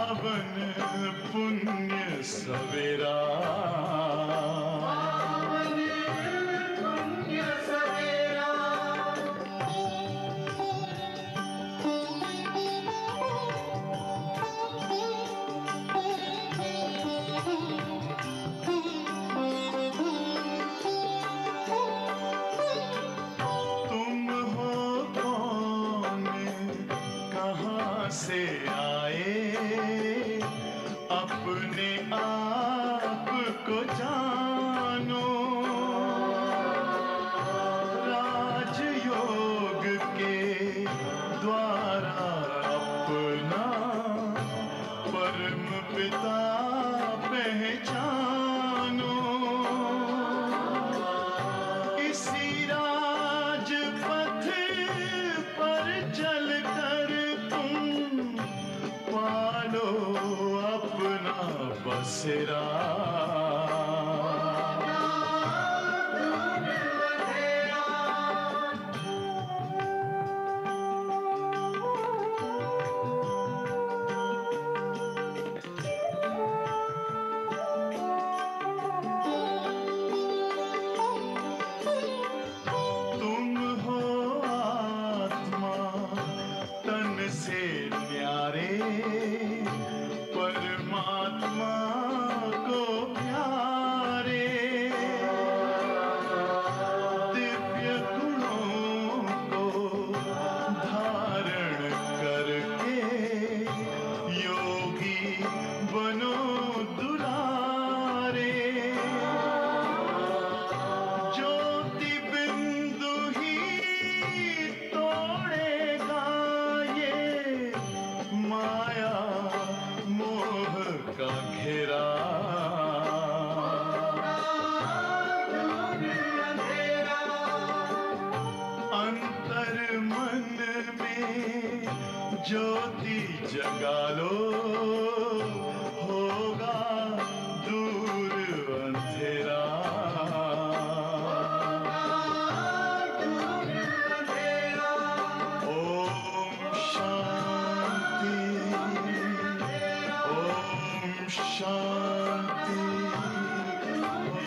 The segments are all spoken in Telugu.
पावन पुण्य सवेरा, से आए अपने आप को जानो, राजयोग के द्वारा अपना परम पिता पहचानो। इसी राजपथ पर चलकर पालो अपना बसेरा, तुम हो आत्मा तन से न्यारे, परमात्मा को प्यारे, दिव्य गुणों को धारण करके योगी बनो दुलारे। ज्योति बिंदु ही तोड़ेगा ये माया मोह का घेरा, अंतर मन में ज्योति जगा लो, होगा दूर अंधेरा। ओम शांति, ओम शांति,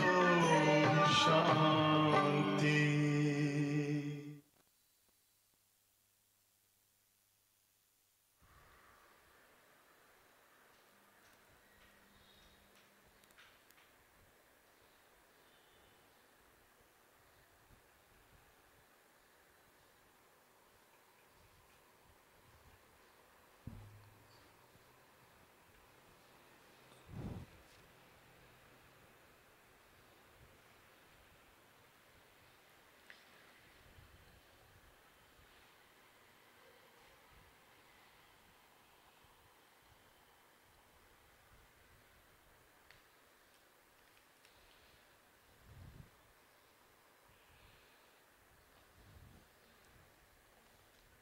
ओम शांति।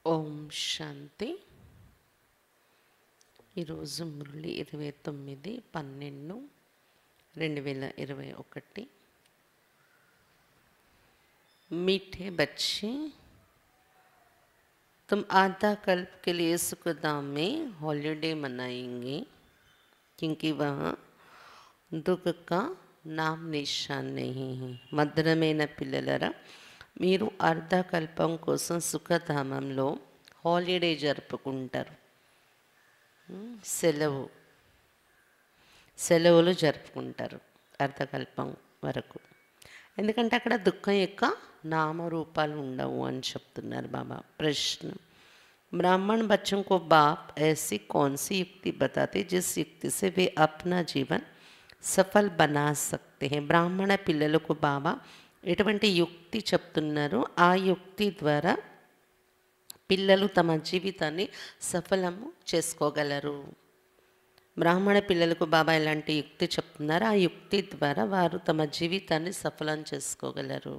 ఓం శాంతి. ఈరోజు మురళి 29/12/2021. मीठे बच्चे, तुम आधा कल्प के लिए सुखधाम में हॉलिडे मनाएंगे क्योंकि वहाँ दुख का नाम निशान नहीं है. మధురమైన పిల్లలరా, మీరు అర్ధకల్పం కోసం సుఖధామంలో హాలిడే జరుపుకుంటారు. సెలవులు జరుపుకుంటారు అర్ధకల్పం వరకు. ఎందుకంటే అక్కడ దుఃఖం యొక్క నామరూపాలు ఉండవు అని చెప్తున్నారు బాబా. ప్రశ్న: ब्राह्मण बच्चों को बाप ऐसी कौन सी युक्ति बताते जिस युक्ति से वे अपना जीवन सफल बना सकते हैं? బ్రాహ్మణ పిల్లలకు బాబా ఎటువంటి యుక్తి చెప్తున్నారు? ఆ యుక్తి ద్వారా పిల్లలు తమ జీవితాన్ని సఫలము చేసుకోగలరు. బ్రాహ్మణ పిల్లలకు బాబా ఎలాంటి యుక్తి చెప్తున్నారు? ఆ యుక్తి ద్వారా వారు తమ జీవితాన్ని సఫలం చేసుకోగలరు.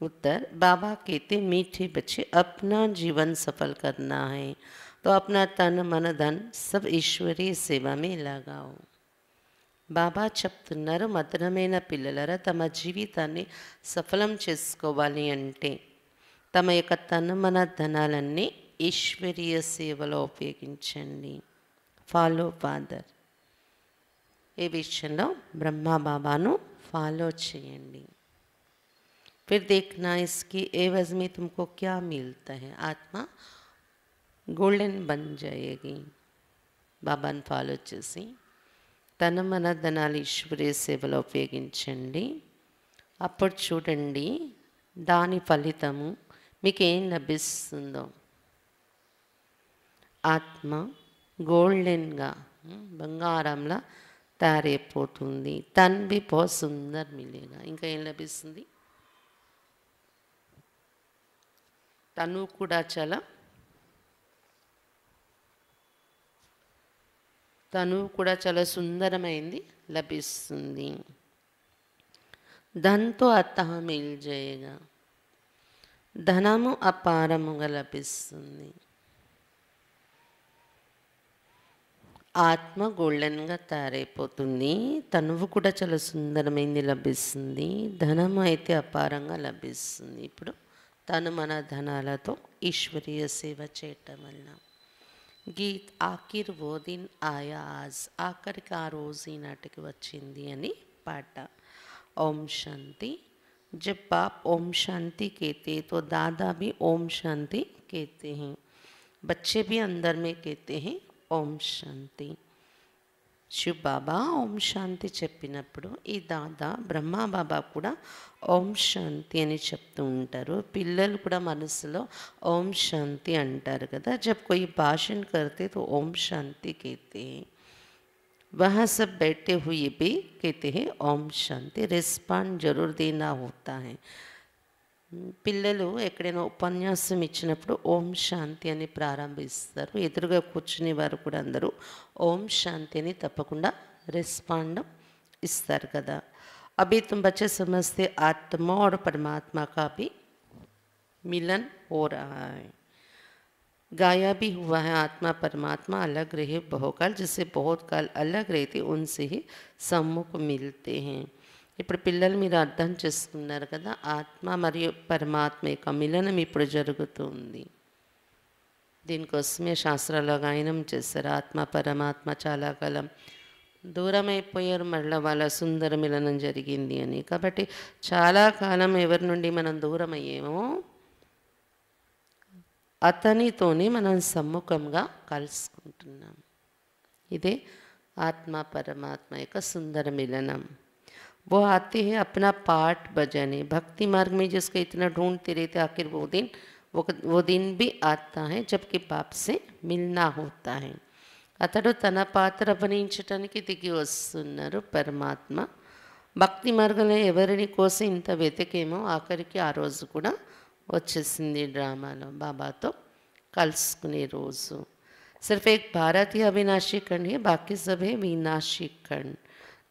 उत्तर: बाबा कहते मीठे बच्चे, अपना जीवन सफल करना है तो अपना तन मन धन सब ईश्वरीय सेवा में लगाओ. బాబా చెప్తున్నారు, మధురమైన పిల్లలరా, తమ జీవితాన్ని సఫలం చేసుకోవాలి అంటే తమ యొక్క తన మన ధనాలన్నీ ఈశ్వరీయ సేవలో ఉపయోగించండి. Follow father. ఏ విషయంలో? బ్రహ్మా బాబాను ఫాలో చేయండి. फिर देखना इसकी एवज में तुमको क्या मिलता है. ఆత్మ గోల్డెన్ బన్ జాయేగి. బాబాను ఫాలో చేసి తన మన ధనాలు ఈశ్వరీయ సేవలో ఉపయోగించండి. అప్పుడు చూడండి దాని ఫలితము మీకు ఏం లభిస్తుందో. ఆత్మ గోల్డెన్గా బంగారంలా తయారైపోతుంది. తన్ బి బహుత్ సుందర్ మిలేగా. ఇంకా ఏం లభిస్తుంది? తను కూడా చాలా సుందరమైంది లభిస్తుంది. ధన్తో అతః మిల్ జాయేగా. ధనము అపారముగా లభిస్తుంది. ఆత్మ గోల్డెన్గా తయారైపోతుంది. తనువు కూడా చాలా సుందరమైంది లభిస్తుంది. ధనము అయితే అపారంగా లభిస్తుంది. ఇప్పుడు తను మన ధనాలతో ఈశ్వరీయ సేవ చేయటం వల్ల. గీత్ ఆఖిర్ ఓ దిన్ ఆయా ఆజ్. ఆఖరికి ఆ రోజు ఈనాటికి వచ్చింది అని పాట. ఓం శాంతి. जब बाप ओम शांति कहते तो दादा भी ओम शांति कहते हैं. बच्चे भी अंदर में कहते हैं ఓం శాంతి. శివ్ బాబా ఓం శాంతి చెప్పినప్పుడు ఈ దాదా బ్రహ్మా బాబా కూడా ఓం శాంతి అని చెప్తూ ఉంటారు. పిల్లలు కూడా మనసులో ఓం శాంతి అంటారు కదా. జబ్ कोई भाषण करते तो ओम शांति कहते हैं. वहाँ सब बैठे हुए भी कहते हैं ओम शांति. रिस्पॉन्ड जरूर देना होता है. పిల్లలు ఎక్కడైనా ఉపన్యాసం ఇచ్చినప్పుడు ఓం శాంతి అని ప్రారంభిస్తారు. ఎదురుగా కూర్చునే వారు కూడా అందరూ ఓం శాంతి అని తప్పకుండా రెస్పాండ్ ఇస్తారు కదా. అభి తుమ్ బచ్చే సమझते आत्मा और परमात्मा का भी मिलन हो रहा है. गाया भी हुआ है आत्मा परमात्मा अलग रहे बहुकाल. जिससे बहुत काल अलग रहते उनसे ही सम्मुख मिलते हैं. ఇప్పుడు పిల్లలు మీరు అర్థం చేసుకున్నారు కదా. ఆత్మ మరియు పరమాత్మ యొక్క మిలనం ఇప్పుడు జరుగుతుంది. దీనికోసమే శాస్త్రాల్లో గాయనం చేస్తారు. ఆత్మ పరమాత్మ చాలా కాలం దూరం అయిపోయారు, మళ్ళీ వాళ్ళ సుందర మిలనం జరిగింది అని. కాబట్టి చాలా కాలం ఎవరి నుండి మనం దూరం అయ్యేమో అతనితోనే మనం సమ్ముఖంగా కలుసుకుంటున్నాం. ఇదే ఆత్మ పరమాత్మ యొక్క సుందర మిలనం. वो आते हैं अपना पाठ बजाने. भक्ति मार्ग में जिसको इतना ढूंढते रहते आखिर वो दिन भी आता है जबकि बाप से मिलना होता है. అతడు తన పాత్ర అభినయించటానికి దిగి వస్తున్నారు పరమాత్మ. భక్తి మార్గంలో ఎవరిని కోసం ఇంత వెతికేమో ఆఖరికి ఆ రోజు కూడా వచ్చేసింది డ్రామాలో బాబాతో కలుసుకునే రోజు. सिर्फ एक भारत ही अविनाशी खंड है, बाकी सब है विनाशी खंड.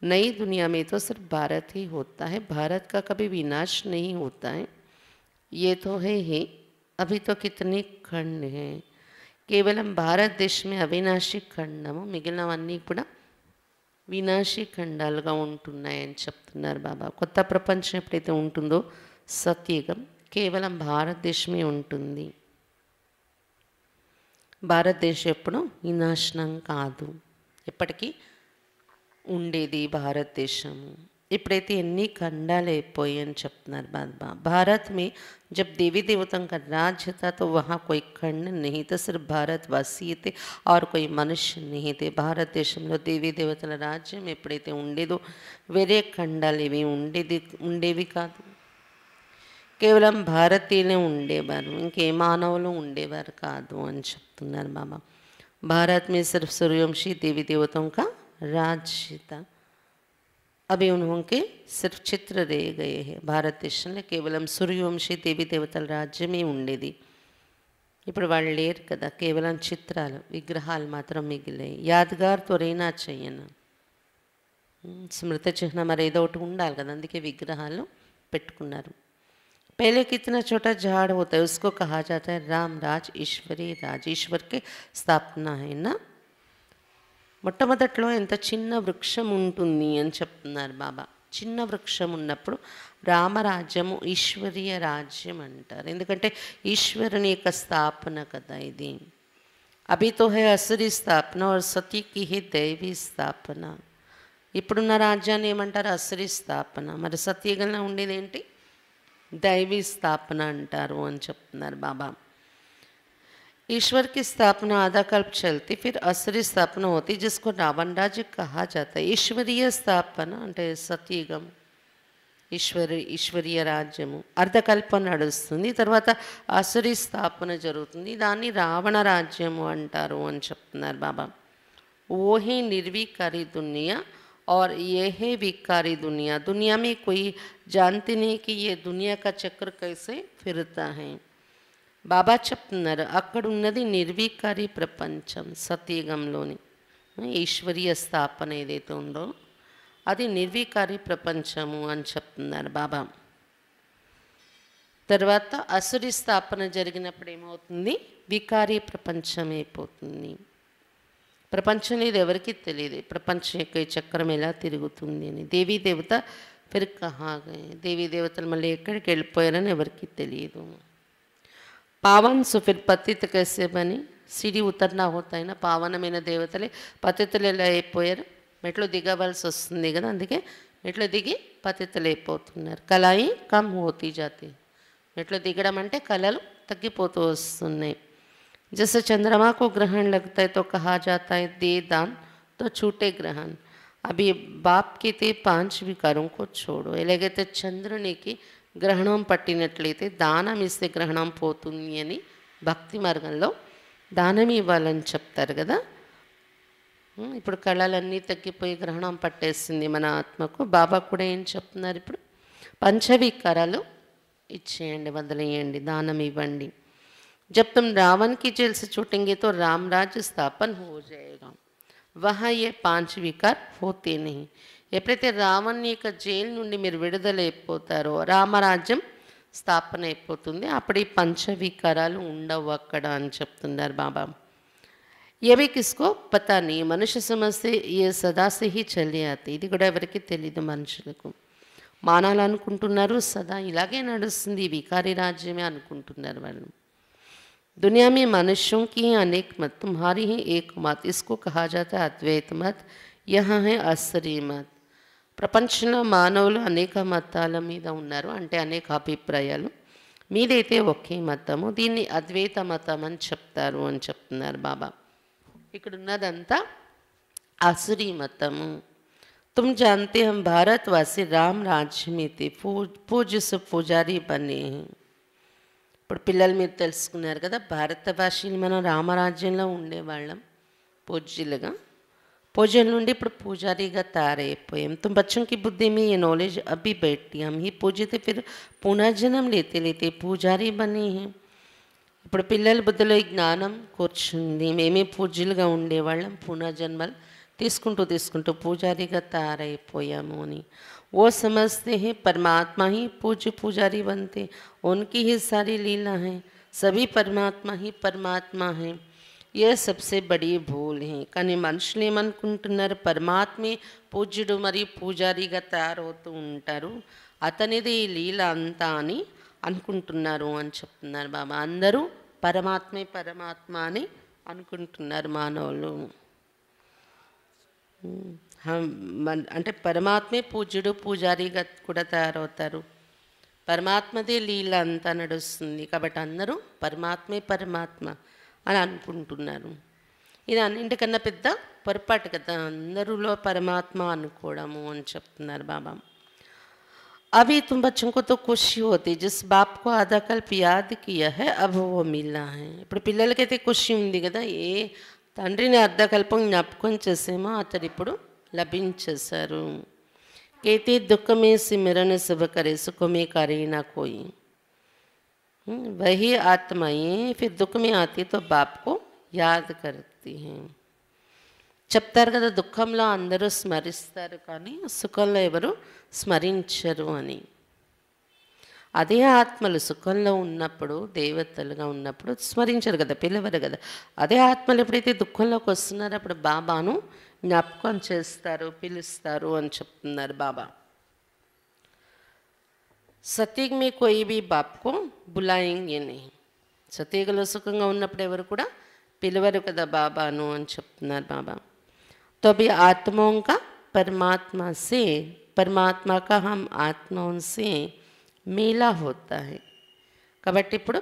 नई दुनिया में तो सिर्फ भारत ही होता है. भारत का कभी विनाश नहीं होता है. ये तो है ही. अभी तो कितने खंड हैं. కేవలం భారతదేశమే అవినాశి ఖండము, మిగిలినవన్నీ కూడా వినాశీ ఖండాలుగా ఉంటున్నాయని చెప్తున్నారు బాబా. కొత్త ప్రపంచం ఎప్పుడైతే ఉంటుందో సత్యుగం కేవలం భారతదేశమే ఉంటుంది. భారతదేశం ఎప్పుడు వినాశనం కాదు, ఎప్పటికీ ఉండేది భారతదేశము. ఇప్పుడైతే ఎన్ని ఖండాలు అయిపోయాయి అని చెప్తున్నారు బాబా. భారత్ में जब देवी देवताओं का राज्य था तो वहाँ कोई खंड नहीं था, सिर्फ भारतवासी थे और कोई मनुष्य नहीं थे. భారతదేశంలో దేవీ దేవతల రాజ్యం ఎప్పుడైతే ఉండేదో వేరే ఖండాలు ఇవి ఉండేవి కాదు. కేవలం భారతీయులే ఉండేవారు, ఇంకే మానవులు ఉండేవారు కాదు అని చెప్తున్నారు బాబా. भारत में सिर्फ सूर्यवंशी देवी देवताओं का राज्य था. అవి ఉన్హోంకే సిర్ఫ్ చిత్ర రే గయే హే. భారతదేశంలో కేవలం సూర్యవంశీ దేవి దేవతల రాజ్యమే ఉండేది. ఇప్పుడు వాళ్ళు లేరు కదా, కేవలం చిత్రాలు విగ్రహాలు మాత్రం మిగిలాయి. యాద్గార్ తో రేనా చెయ్యను, స్మృత చిహ్నం మరి ఏదో ఒకటి ఉండాలి కదా, అందుకే విగ్రహాలు పెట్టుకున్నారు. पहले कितना छोटा झाड़ होता है उसको कहा जाता है राम राज ईश्वरी राज. ईश्वर की स्थापना है ना. మొట్టమొదట్లో ఎంత చిన్న వృక్షం ఉంటుంది అని చెప్తున్నారు బాబా. చిన్న వృక్షం ఉన్నప్పుడు రామరాజ్యము ఈశ్వరీయ రాజ్యం అంటారు. ఎందుకంటే ఈశ్వరుని యొక్క స్థాపన కదా ఇది. అభి తో హై అసురీ స్థాపన और సతీ की है दैवी స్థాపన. ఇప్పుడున్న రాజ్యాన్ని ఏమంటారు? అసురీ స్థాపన. మరి సత్యయుగంలో ఉండేది ఏంటి? దైవీ స్థాపన అంటారు అని చెప్తున్నారు బాబా. ईश्वर की स्थापना आधा कल्प चलती, फिर असुरी स्थापना होती जिसको रावण राज्य कहा जाता है. ఈశ్వరీయ స్థాపన అంటే సత్యయుగం, ఈశ్వరీయ రాజ్యము అర్ధకల్పం నడుస్తుంది. తర్వాత అసురీ స్థాపన జరుగుతుంది, దాన్ని రావణ రాజ్యము అంటారు అని చెప్తున్నారు బాబా. वो है निर्विकारी दुनिया और ये है विकारी दुनिया. दुनिया में कोई जानते नहीं कि ये दुनिया का चक्र कैसे फिरता है. బాబా చెప్తున్నారు అక్కడ ఉన్నది నిర్వికారి ప్రపంచం, సత్యయుగంలోని ఈశ్వరీయ స్థాపన ఏదైతే ఉందో అది నిర్వికారి ప్రపంచము అని చెప్తున్నారు బాబా. తర్వాత అసురీ స్థాపన జరిగినప్పుడు ఏమవుతుంది? వికారీ ప్రపంచం అయిపోతుంది. ప్రపంచం ఇది ఎవరికి తెలియదు, ప్రపంచం యొక్క ఈ చక్రం ఎలా తిరుగుతుంది అని. దేవీ దేవత ఫిర్ కహా గయే, దేవీ దేవతలు మళ్ళీ ఎక్కడికి వెళ్ళిపోయారని ఎవరికి తెలియదు. పావన్ సో ఫిర్ పతిత कैसे बने, सीढ़ी उतरना होता है ना. పావనమైన దేవతలే పతితులు ఎలా అయిపోయారు? మెట్లు దిగవలసి వస్తుంది కదా, అందుకే మెట్లు దిగి పతితులు అయిపోతున్నారు. కళాయి కమ్ హోతీ జాతి, మెట్లు దిగడం అంటే కళలు తగ్గిపోతూ వస్తున్నాయి. जैसे चंद्रमा को ग्रहण लगता है तो कहा जाता है दे दान तो छूटे ग्रहण. अभी बाप के ते 5 विकारों को छोड़ो. ఎలాగైతే చంద్రునికి గ్రహణం పట్టినట్లయితే దానం ఇస్తే గ్రహణం పోతుంది అని భక్తి మార్గంలో దానం ఇవ్వాలని చెప్తారు కదా. ఇప్పుడు కళలన్నీ తగ్గిపోయి గ్రహణం పట్టేస్తుంది మన ఆత్మకు. బాబా కూడా ఏం చెప్తున్నారు ఇప్పుడు? పంచవికారాలు ఇచ్చేయండి, వదిలేయండి, దానం ఇవ్వండి. जब तुम रावण की जेल से छूटेंगे तो राम राज्य स्थापन हो जाएगा. वहाँ ये 5 विकार होते नहीं. ఎప్పుడైతే రావణ్ యొక్క జైలు నుండి మీరు విడుదలైపోతారో రామరాజ్యం స్థాపన అయిపోతుంది. అప్పుడు ఈ పంచవికారాలు ఉండవు అక్కడ అని చెప్తున్నారు బాబా. ఏవి కిస్కో పతా నీ మనుష్య సమస్య ఏ సదాసే హీ చలి ఆతే. ఇది కూడా ఎవరికి తెలీదు మనుషులకు. మానాలనుకుంటున్నారు సదా ఇలాగే నడుస్తుంది, వికారి రాజ్యమే అనుకుంటున్నారు వాళ్ళు. दुनिया में मनुष्यों की अनेक मत, तुम्हारी ही एक मत. इसको कहा जाता है अद्वैत मत. यहाँ है असरी मत. ప్రపంచంలో మానవులు అనేక మతాల మీద ఉన్నారు, అంటే అనేక అభిప్రాయాలు. మీదైతే ఒకే మతము, దీన్ని అద్వైత మతం అని చెప్తారు అని చెప్తున్నారు బాబా. ఇక్కడ ఉన్నదంతా అసురీ మతము. तुम जानते हम भारतवासी राम राज्य में थे, पूज्य से पुजारी बने हैं. ఇప్పుడు పిల్లలు మీరు తెలుసుకున్నారు కదా, భారతవాసీలు మనం రామరాజ్యంలో ఉండేవాళ్ళం పూజ్యులుగా. पूजन నుండి ఇప్పుడు పూజారిగా తయారైపోయాం. तुम बच्चों की बुद्धि में ये नॉलेज अभी बैठी, हम ही पूजे थे फिर पुनर्जन्म लेते लेते పూజారి बने हैं. ఇప్పుడు పిల్లల బుద్ధిలో ఈ జ్ఞానం కూర్చుంది, మేమే పూజ్యులుగా ఉండేవాళ్ళం, పునర్జన్మలు తీసుకుంటూ తీసుకుంటూ పూజారిగా తయారైపోయాము అని. वो समझते हैं परमात्मा ही पूज्य पुजारी बनते, उनकी ही सारी लीला है, सभी परमात्मा ही परमात्मा है. ये सबसे बड़ी भूल है. కానీ మనుషులు ఏమనుకుంటున్నారు? పరమాత్మే పూజ్యుడు మరియు పూజారిగా తయారవుతూ ఉంటారు, అతనిది ఈ లీల అంతా అని అనుకుంటున్నారు అని చెప్తున్నారు బాబా. అందరూ పరమాత్మే పరమాత్మ అని అనుకుంటున్నారు మానవులు. అంటే పరమాత్మే పూజ్యుడు పూజారిగా కూడా తయారవుతారు, పరమాత్మదే లీల అంతా నడుస్తుంది, కాబట్టి అందరూ పరమాత్మే పరమాత్మ అని అనుకుంటున్నారు. ఇది అన్నింటికన్నా పెద్ద పొరపాటు కదా, అందరిలో పరమాత్మ అనుకోవడము అని చెప్తున్నారు బాబా. अभी तुम बच्चों को तो खुशी होती जिस बाप को आधा कल्प याद किया है अब वो मिला है. ఇప్పుడు పిల్లలకైతే ఖుషి ఉంది కదా, ఏ తండ్రిని అర్ధకల్పం జ్ఞాపకం చేసేమో అతడు ఇప్పుడు లభించేశారు. कहते दुख में सिमरन सब करे सुख में करे ना कोई. वही आत्माएं फिर दुख में आती तो बाप को याद करती हैं. చెప్తారు కదా, దుఃఖంలో అందరూ స్మరిస్తారు కానీ సుఖంలో ఎవరు స్మరించరు అని. అదే ఆత్మలు సుఖంలో ఉన్నప్పుడు, దేవతలుగా ఉన్నప్పుడు స్మరించరు కదా, పిలవరు కదా. అదే ఆత్మలు ఎప్పుడైతే దుఃఖంలోకి వస్తున్నారో అప్పుడు బాబాను జ్ఞాపకం చేస్తారు, పిలుస్తారు అని చెప్తున్నారు బాబా. సత్యుగ్ మీ కోయి బి బాప్కు బులాయింగే నహీ. సత్యుగలో సుఖంగా ఉన్నప్పుడు ఎవరు కూడా పిలవరు కదా బాబాను అని చెప్తున్నారు బాబా. तो अभी आत्माओं का परमात्मा का हम आत्माओं से मेला होता है. కాబట్టి ఇప్పుడు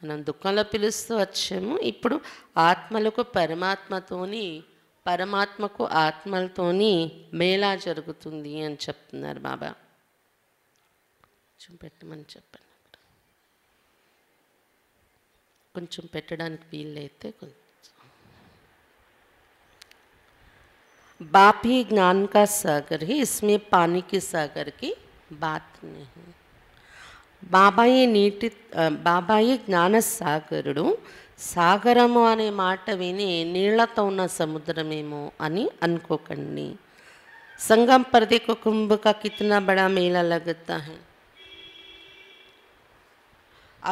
మనం దుఃఖంలో పిలుస్తూ వచ్చాము, ఇప్పుడు ఆత్మలకు పరమాత్మతోని, పరమాత్మకు ఆత్మలతోని మేళా జరుగుతుంది అని చెప్తున్నారు బాబా. చూపెట్టమని చెప్పండి. కొంచెం పెట్టడానికి వీలైతే కొంచెం. बाप ही ज्ञान का सागर है, इसमें पानी के सागर की बात नहीं. బాబాయే జ్ఞాన సాగరుడు. సాగరము అనే మాట విని నీళ్లతో ఉన్న సముద్రమేమో అని అనుకోకండి. సంగం पर्दे को कुंभ का कितना बड़ा मेला लगता है.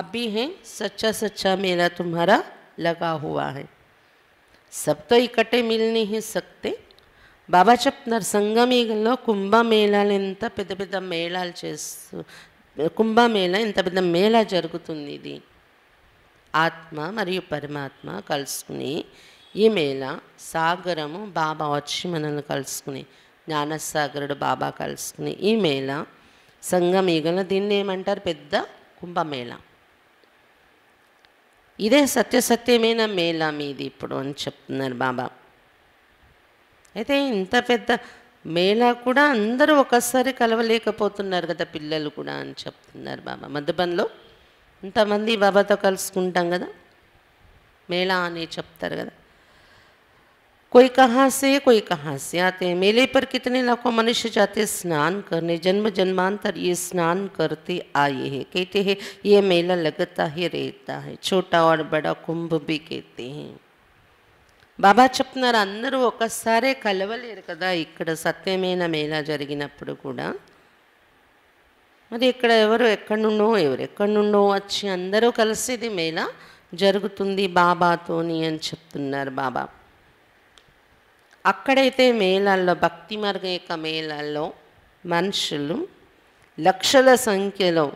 अभी है सच्चा सच्चा मेला तुम्हारा लगा हुआ है. सब तो इकट्ठे मिल नहीं सकते. బాబా చెప్తున్నారు, సంగమేళలో కుంభమేళాలు ఎంత పెద్ద పెద్ద మేళాలు చేస్తూ, కుంభమేళ ఇంత పెద్ద మేళ జరుగుతుంది. ఇది ఆత్మ మరియు పరమాత్మ కలుసుకుని ఈ మేళ, సాగరము బాబా వచ్చి మనల్ని కలుసుకుని, జ్ఞానసాగరుడు బాబా కలుసుకుని ఈ మేళ సంగమేళ, దీన్ని ఏమంటారు, పెద్ద కుంభమేళ. ఇదే సత్యసత్యమైన మేళ మీది ఇప్పుడు అని చెప్తున్నారు బాబా. అయితే ఇంత పెద్ద మేళా కూడా అందరూ ఒకసారి కలవలేకపోతున్నారు కదా పిల్లలు కూడా అని చెప్తున్నారు బాబా. మధుబన్లో ఇంతమంది బాబాతో కలుసుకుంటాం కదా, మేళా అని చెప్తారు కదా. कोई कहाँ से आते हैं. मेले पर कितने लाखों मनुष्य जाते स्नान करने, जन्म जन्मांतर ये स्नान करते आए हैं. कहते हैं ये मेला लगता ही रहता है, छोटा और बड़ा कुंभ भी कहते हैं. బాబా చెప్తున్నారు, అందరూ ఒకసారే కలవలేరు కదా ఇక్కడ సత్యమైన మేళా జరిగినప్పుడు కూడా. మరి ఇక్కడ ఎవరు ఎక్కడి నుండో వచ్చి అందరూ కలిసి ఇది మేళా జరుగుతుంది బాబాతోని అని చెప్తున్నారు బాబా. అక్కడైతే మేళాల్లో, భక్తి మార్గం యొక్క మేళాల్లో మనుషులు లక్షల సంఖ్యలో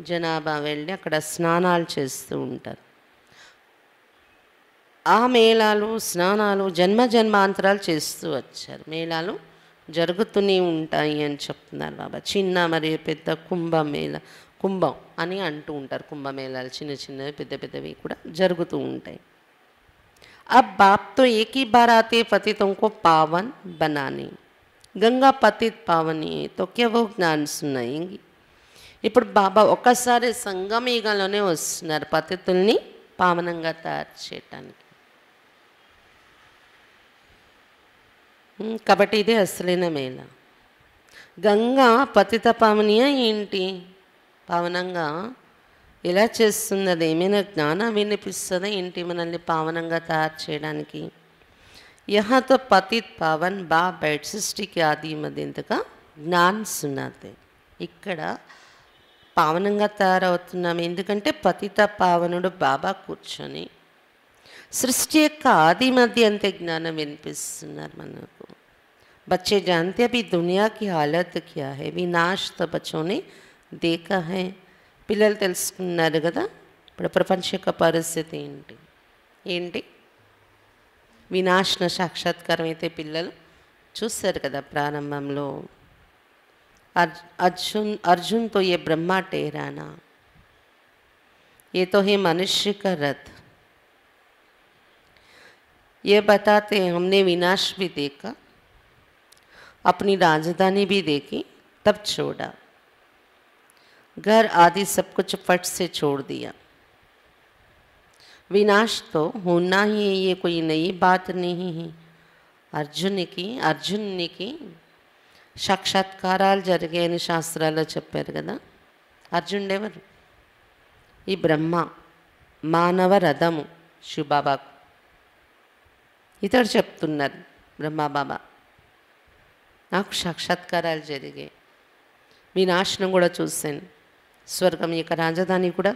జనాభా వెళ్ళి అక్కడ స్నానాలు చేస్తూ ఉంటారు. ఆ మేళాలు, స్నానాలు జన్మాంతరాలు చేస్తూ వచ్చారు. మేళాలు జరుగుతూనే ఉంటాయి అని చెప్తున్నారు బాబా. చిన్న మరియు పెద్ద కుంభం అని అంటూ ఉంటారు. కుంభమేళాలు చిన్న చిన్నవి పెద్ద పెద్దవి కూడా జరుగుతూ ఉంటాయి. अब बाप तो एक ही बार आते पतितों को पावन बनाने. गंगा पतित पावनी है तो क्या वो ज्ञान सुनाएंगी. ఇప్పుడు బాబా ఒక్కసారి సంగమయుగంలోనే వస్తున్నారు పతితుల్ని పావనంగా తయారు చేయటానికి. కాబట్టి ఇదే అసలైన మేళ. గంగా పతిత పావనియా ఏంటి, పావనంగా ఎలా చేస్తుంది, అది ఏమైనా జ్ఞానం వినిపిస్తుందా ఏంటి మనల్ని పావనంగా తయారు చేయడానికి. యహాతో పతిత్ పావన్ బా బైట్ సృష్టికి ఆది మధ్యంతగా జ్ఞాన్ సునాతే. ఇక్కడ పావనంగా తయారవుతున్నాం ఎందుకంటే పతిత పావనుడు బాబా కూర్చొని సృష్టి యొక్క ఆది మధ్య అంతే జ్ఞానం వినిపిస్తున్నారు మనకు. బच्चे जानते अभी दुनिया की हालत क्या है, विनाश तो बच्चों ने देखा है. పిల్లలు తెలుసుకున్నారు కదా ఇప్పుడు ప్రపంచ యొక్క పరిస్థితి ఏంటి వినాశన సాక్షాత్కారం అయితే పిల్లలు చూస్తారు కదా ప్రారంభంలో. अर्जुन तो ये ब्रह्मा ठहराना, ये तो है मनुष्य का रथ. ये बताते हैं हमने विनाश भी देखा, अपनी राजधानी भी देखी, तब छोड़ा. घर आदि सब कुछ फट से छोड़ दिया. विनाश तो होना ही है, ये कोई नई बात नहीं है. అర్జునునికి సాక్షాత్కారాలు జరిగాయని శాస్త్రాల్లో చెప్పారు కదా. అర్జునుడు ఎవరు, ఈ బ్రహ్మ మానవ రథము శివబాబాకు ఇతడు చెప్తున్నారు. బ్రహ్మబాబా నాకు సాక్షాత్కారాలు జరిగాయి, వినాశనం కూడా చూశాను, స్వర్గం యొక్క రాజధాని కూడా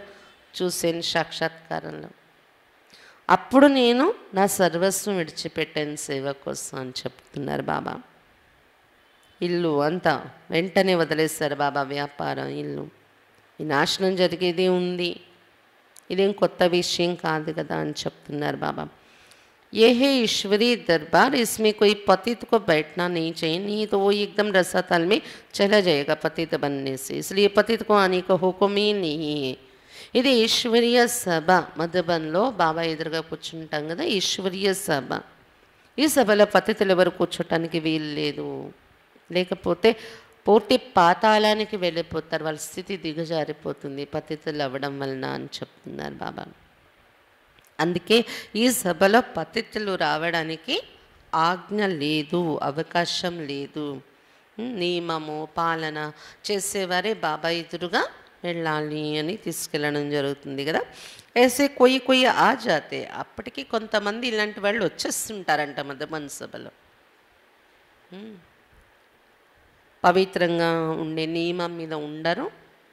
చూశాను సాక్షాత్కారంలో. అప్పుడు నేను నా సర్వస్వం విడిచిపెట్టాను సేవ కోసం అని చెప్తున్నారు బాబా. ఇల్లు అంతా వెంటనే వదిలేస్తారు బాబా, వ్యాపారం, ఇల్లు. ఈ నాశనం జరిగేదే ఉంది, ఇదేం కొత్త విషయం కాదు కదా అని చెప్తున్నారు బాబా. ये है ईश्वरीय दरबार, इसमें कोई पतित को बैठना नहीं चाहिए, नहीं तो वो एकदम रसातल में चला जाएगा पतित बनने से। इसलिए पतित को आने का हुक्म ही नहीं है। ఇది ఈశ్వరీయ సభ. మధుబన్లో బాబా ఎదురుగా కూర్చుంటాం కదా, ఈశ్వరీయ సభ. ఈ సభలో పతితులు ఎవరు కూర్చోటానికి వీలు లేదు. లేకపోతే పూర్తి పాతాళానికి వెళ్ళిపోతారు, వాళ్ళ స్థితి దిగజారిపోతుంది పతితులు అవ్వడం వలన అని చెప్తున్నారు బాబా. అందుకే ఈ సభలో పతితులు రావడానికి ఆజ్ఞ లేదు, అవకాశం లేదు. నియమము పాలన చేసేవారే బాబా ఎదురుగా వెళ్ళాలి అని తీసుకెళ్ళడం జరుగుతుంది కదా. ऐसे कोई कोई आ जाते, అప్పటికి కొంతమంది ఇలాంటి వాళ్ళు వచ్చేస్తుంటారంట మధుబన్ సభలో. పవిత్రంగా ఉండే నియమం మీద ఉండరు,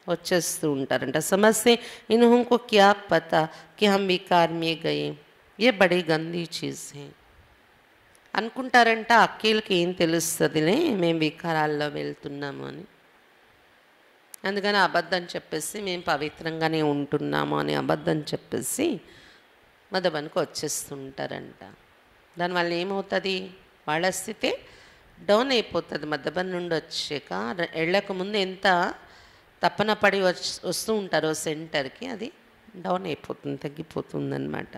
వచ్చేస్తూ ఉంటారంట. సమస్య इन्होंको क्या पता कि हम विकार में गए, ये बड़ी गंदी चीज़ है అనుకుంటారంట. అక్కీలకి ఏం తెలుస్తుందిలే మేము వికారాల్లో వెళ్తున్నాము అని. అందుకని అబద్ధం చెప్పేసి మేము పవిత్రంగానే ఉంటున్నాము అని అబద్ధం చెప్పేసి మధుబన్కి వచ్చేస్తుంటారంట. దానివల్ల ఏమవుతుంది, వాళ్ళ స్థితి డౌన్ అయిపోతుంది. మధుబన్ నుండి వచ్చాక వెళ్ళక ముందు ఎంత తపన పడి వస్తూ ఉంటారో సెంటర్కి, అది డౌన్ అయిపోతుంది, తగ్గిపోతుంది అన్నమాట.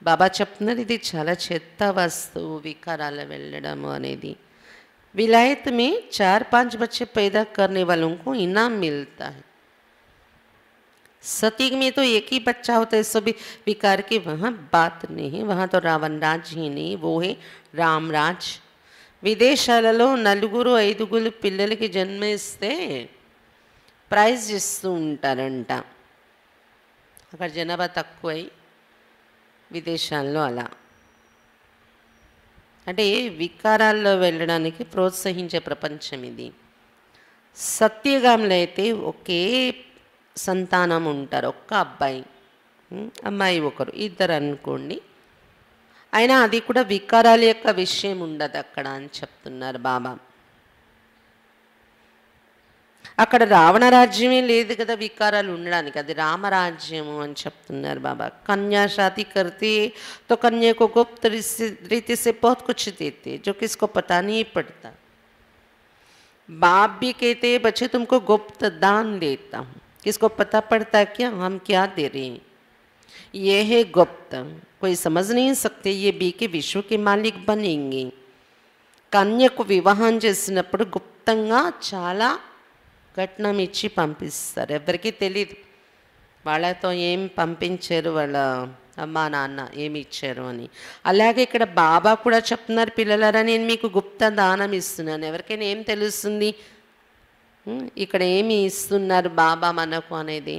బాబా చెప్తున్నారు ఇది చాలా చెత్త వస్తువు వికారాలు వెళ్ళడము అనేది. विलायत में 4-5 बच्चे पैदा करने वालों को इनाम मिलता है. सतयुग में तो एक ही बच्चा होता है, सभी विकार की वहाँ बात नहीं. वहाँ तो रावण राज ही नहीं, वो है राम राज. విదేశాలలో 4-5 పిల్లలకి జన్మిస్తే ప్రైజ్ ఇస్తూ ఉంటారంట. అక్కడ జనాభా తక్కువై విదేశాల్లో అలా అంటే వికారాల్లో వెళ్ళడానికి ప్రోత్సహించే ప్రపంచం ఇది. సత్యగాములో అయితే ఒకే సంతానం ఉంటారు, ఒక్క అబ్బాయి అమ్మాయి ఒకరు, ఇద్దరు అనుకోండి. అయినా అది కూడా వికారాల యొక్క విషయం ఉండదు అక్కడ అని చెప్తున్నారు బాబా. అక్కడ రావణ రాజ్యమే లేదు కదా వికారాలు ఉండడానికి, అది రామరాజ్యము అని చెప్తున్నారు బాబా. కన్యా शादी करती तो कन्या को गुप्त रीति से बहुत कुछ देते जो किसको पता नहीं पड़ता. बाप भी कहते बच्चे तुमको गुप्त दान देता हूँ, किसको पता पड़ता है क्या हम क्या दे रहे हैं. ये है गुप्त, कोई समझ नहीं सकते. ये बी के विश्व के मालिक बनेंगे. కన్యకు వివాహం చేసినప్పుడు గుప్తంగా చాలా కట్నం ఇచ్చి పంపిస్తారు, ఎవరికి తెలియదు వాళ్ళతో ఏం పంపించారు, వాళ్ళ అమ్మా నాన్న ఏమి ఇచ్చారు అని. అలాగే ఇక్కడ బాబా కూడా చెప్తున్నారు, పిల్లలారా నేను మీకు గుప్త దానం ఇస్తున్నాను. ఎవరికైనా ఏం తెలుస్తుంది ఇక్కడ ఏమి ఇస్తున్నారు బాబా మనకు అనేది,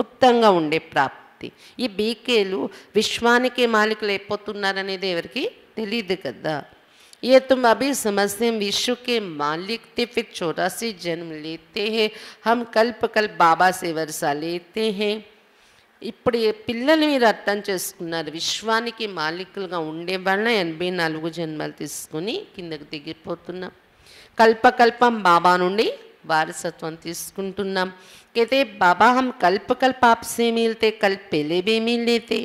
గుప్తంగా ఉండే ప్రాప్తి. ఈ బీకేలు విశ్వానికి మాలికలు అయిపోతున్నారు అనేది ఎవరికి తెలియదు కదా. ये तुम अभी समझते हैं विश्व के मालिक थे, फिर 84 जन्म लेते हैं, हम कल्प कल्प बाबा से वर्षा लेते हैं. ఇప్పుడు పిల్లలు మీరు అర్థం చేసుకున్నారు, విశ్వానికి మాలికులుగా ఉండే వాళ్ళ 84 జన్మలు తీసుకుని కిందకు దిగిపోతున్నాం. కల్పకల్పం బాబా నుండి వారసత్వం తీసుకుంటున్నాం. कहते बाबा हम कल्प कल्प आपसे मिलते, कल पहले भी मिले थे.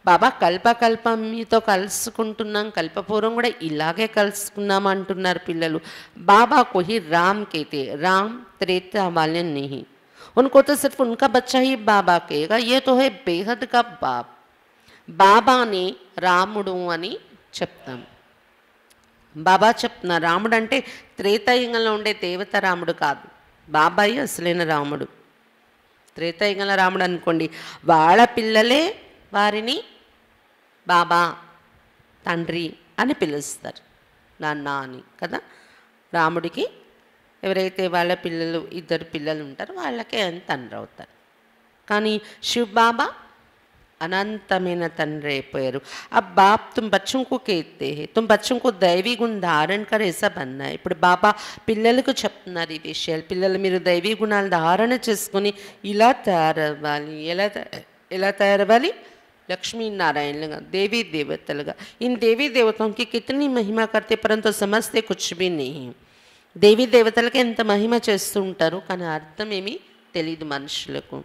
బాబా కల్పకల్పం మీతో కలుసుకుంటున్నాం, కల్పపూర్వం కూడా ఇలాగే కలుసుకున్నాం అంటున్నారు పిల్లలు. బాబా को ही राम कहते, राम त्रेता वाले नहीं. उनको तो सिर्फ उनका बच्चा ही बाबा कहेगा, ये तो है बेहद का बाप. బాబాని రాముడు అని చెప్తాం. బాబా చెప్తున్నా రాముడు అంటే త్రేతాయుగంలో ఉండే దేవత రాముడు కాదు, బాబాయి అసలైన రాముడు. త్రేతాయుగంలో రాముడు అనుకోండి, వాళ్ళ పిల్లలే వారిని బాబా తండ్రి అని పిలుస్తారు, నాన్న అని కదా. రాముడికి ఎవరైతే వాళ్ళ పిల్లలు 2 పిల్లలు ఉంటారో వాళ్ళకే తండ్రి అవుతారు. కానీ శివ్ బాబా अनंतమైన తండ్రి అయిపోయారు. अब बाप तुम बच्चों को कहते हैं, तुम बच्चों को दैवी गुण धारण कर ऐसा बनना है. ఇప్పుడు బాబా పిల్లలకు చెప్తున్నారు ఈ విషయాలు, పిల్లలు మీరు దైవీ గుణాలు ధారణ చేసుకొని ఇలా తయారవ్వాలి. ఎలా తయారవ్వాలి? लक्ष्मी नारायण लगा, देवी देवता लगा. इन देवी देवताओं की कितनी महिमा करते परंतु समझते कुछ भी नहीं. देवी देवतलకి ఎంత మహిమ చేస్తూ ఉంటారు కానీ అర్థం ఏమీ తెలియదు మనుషులకు.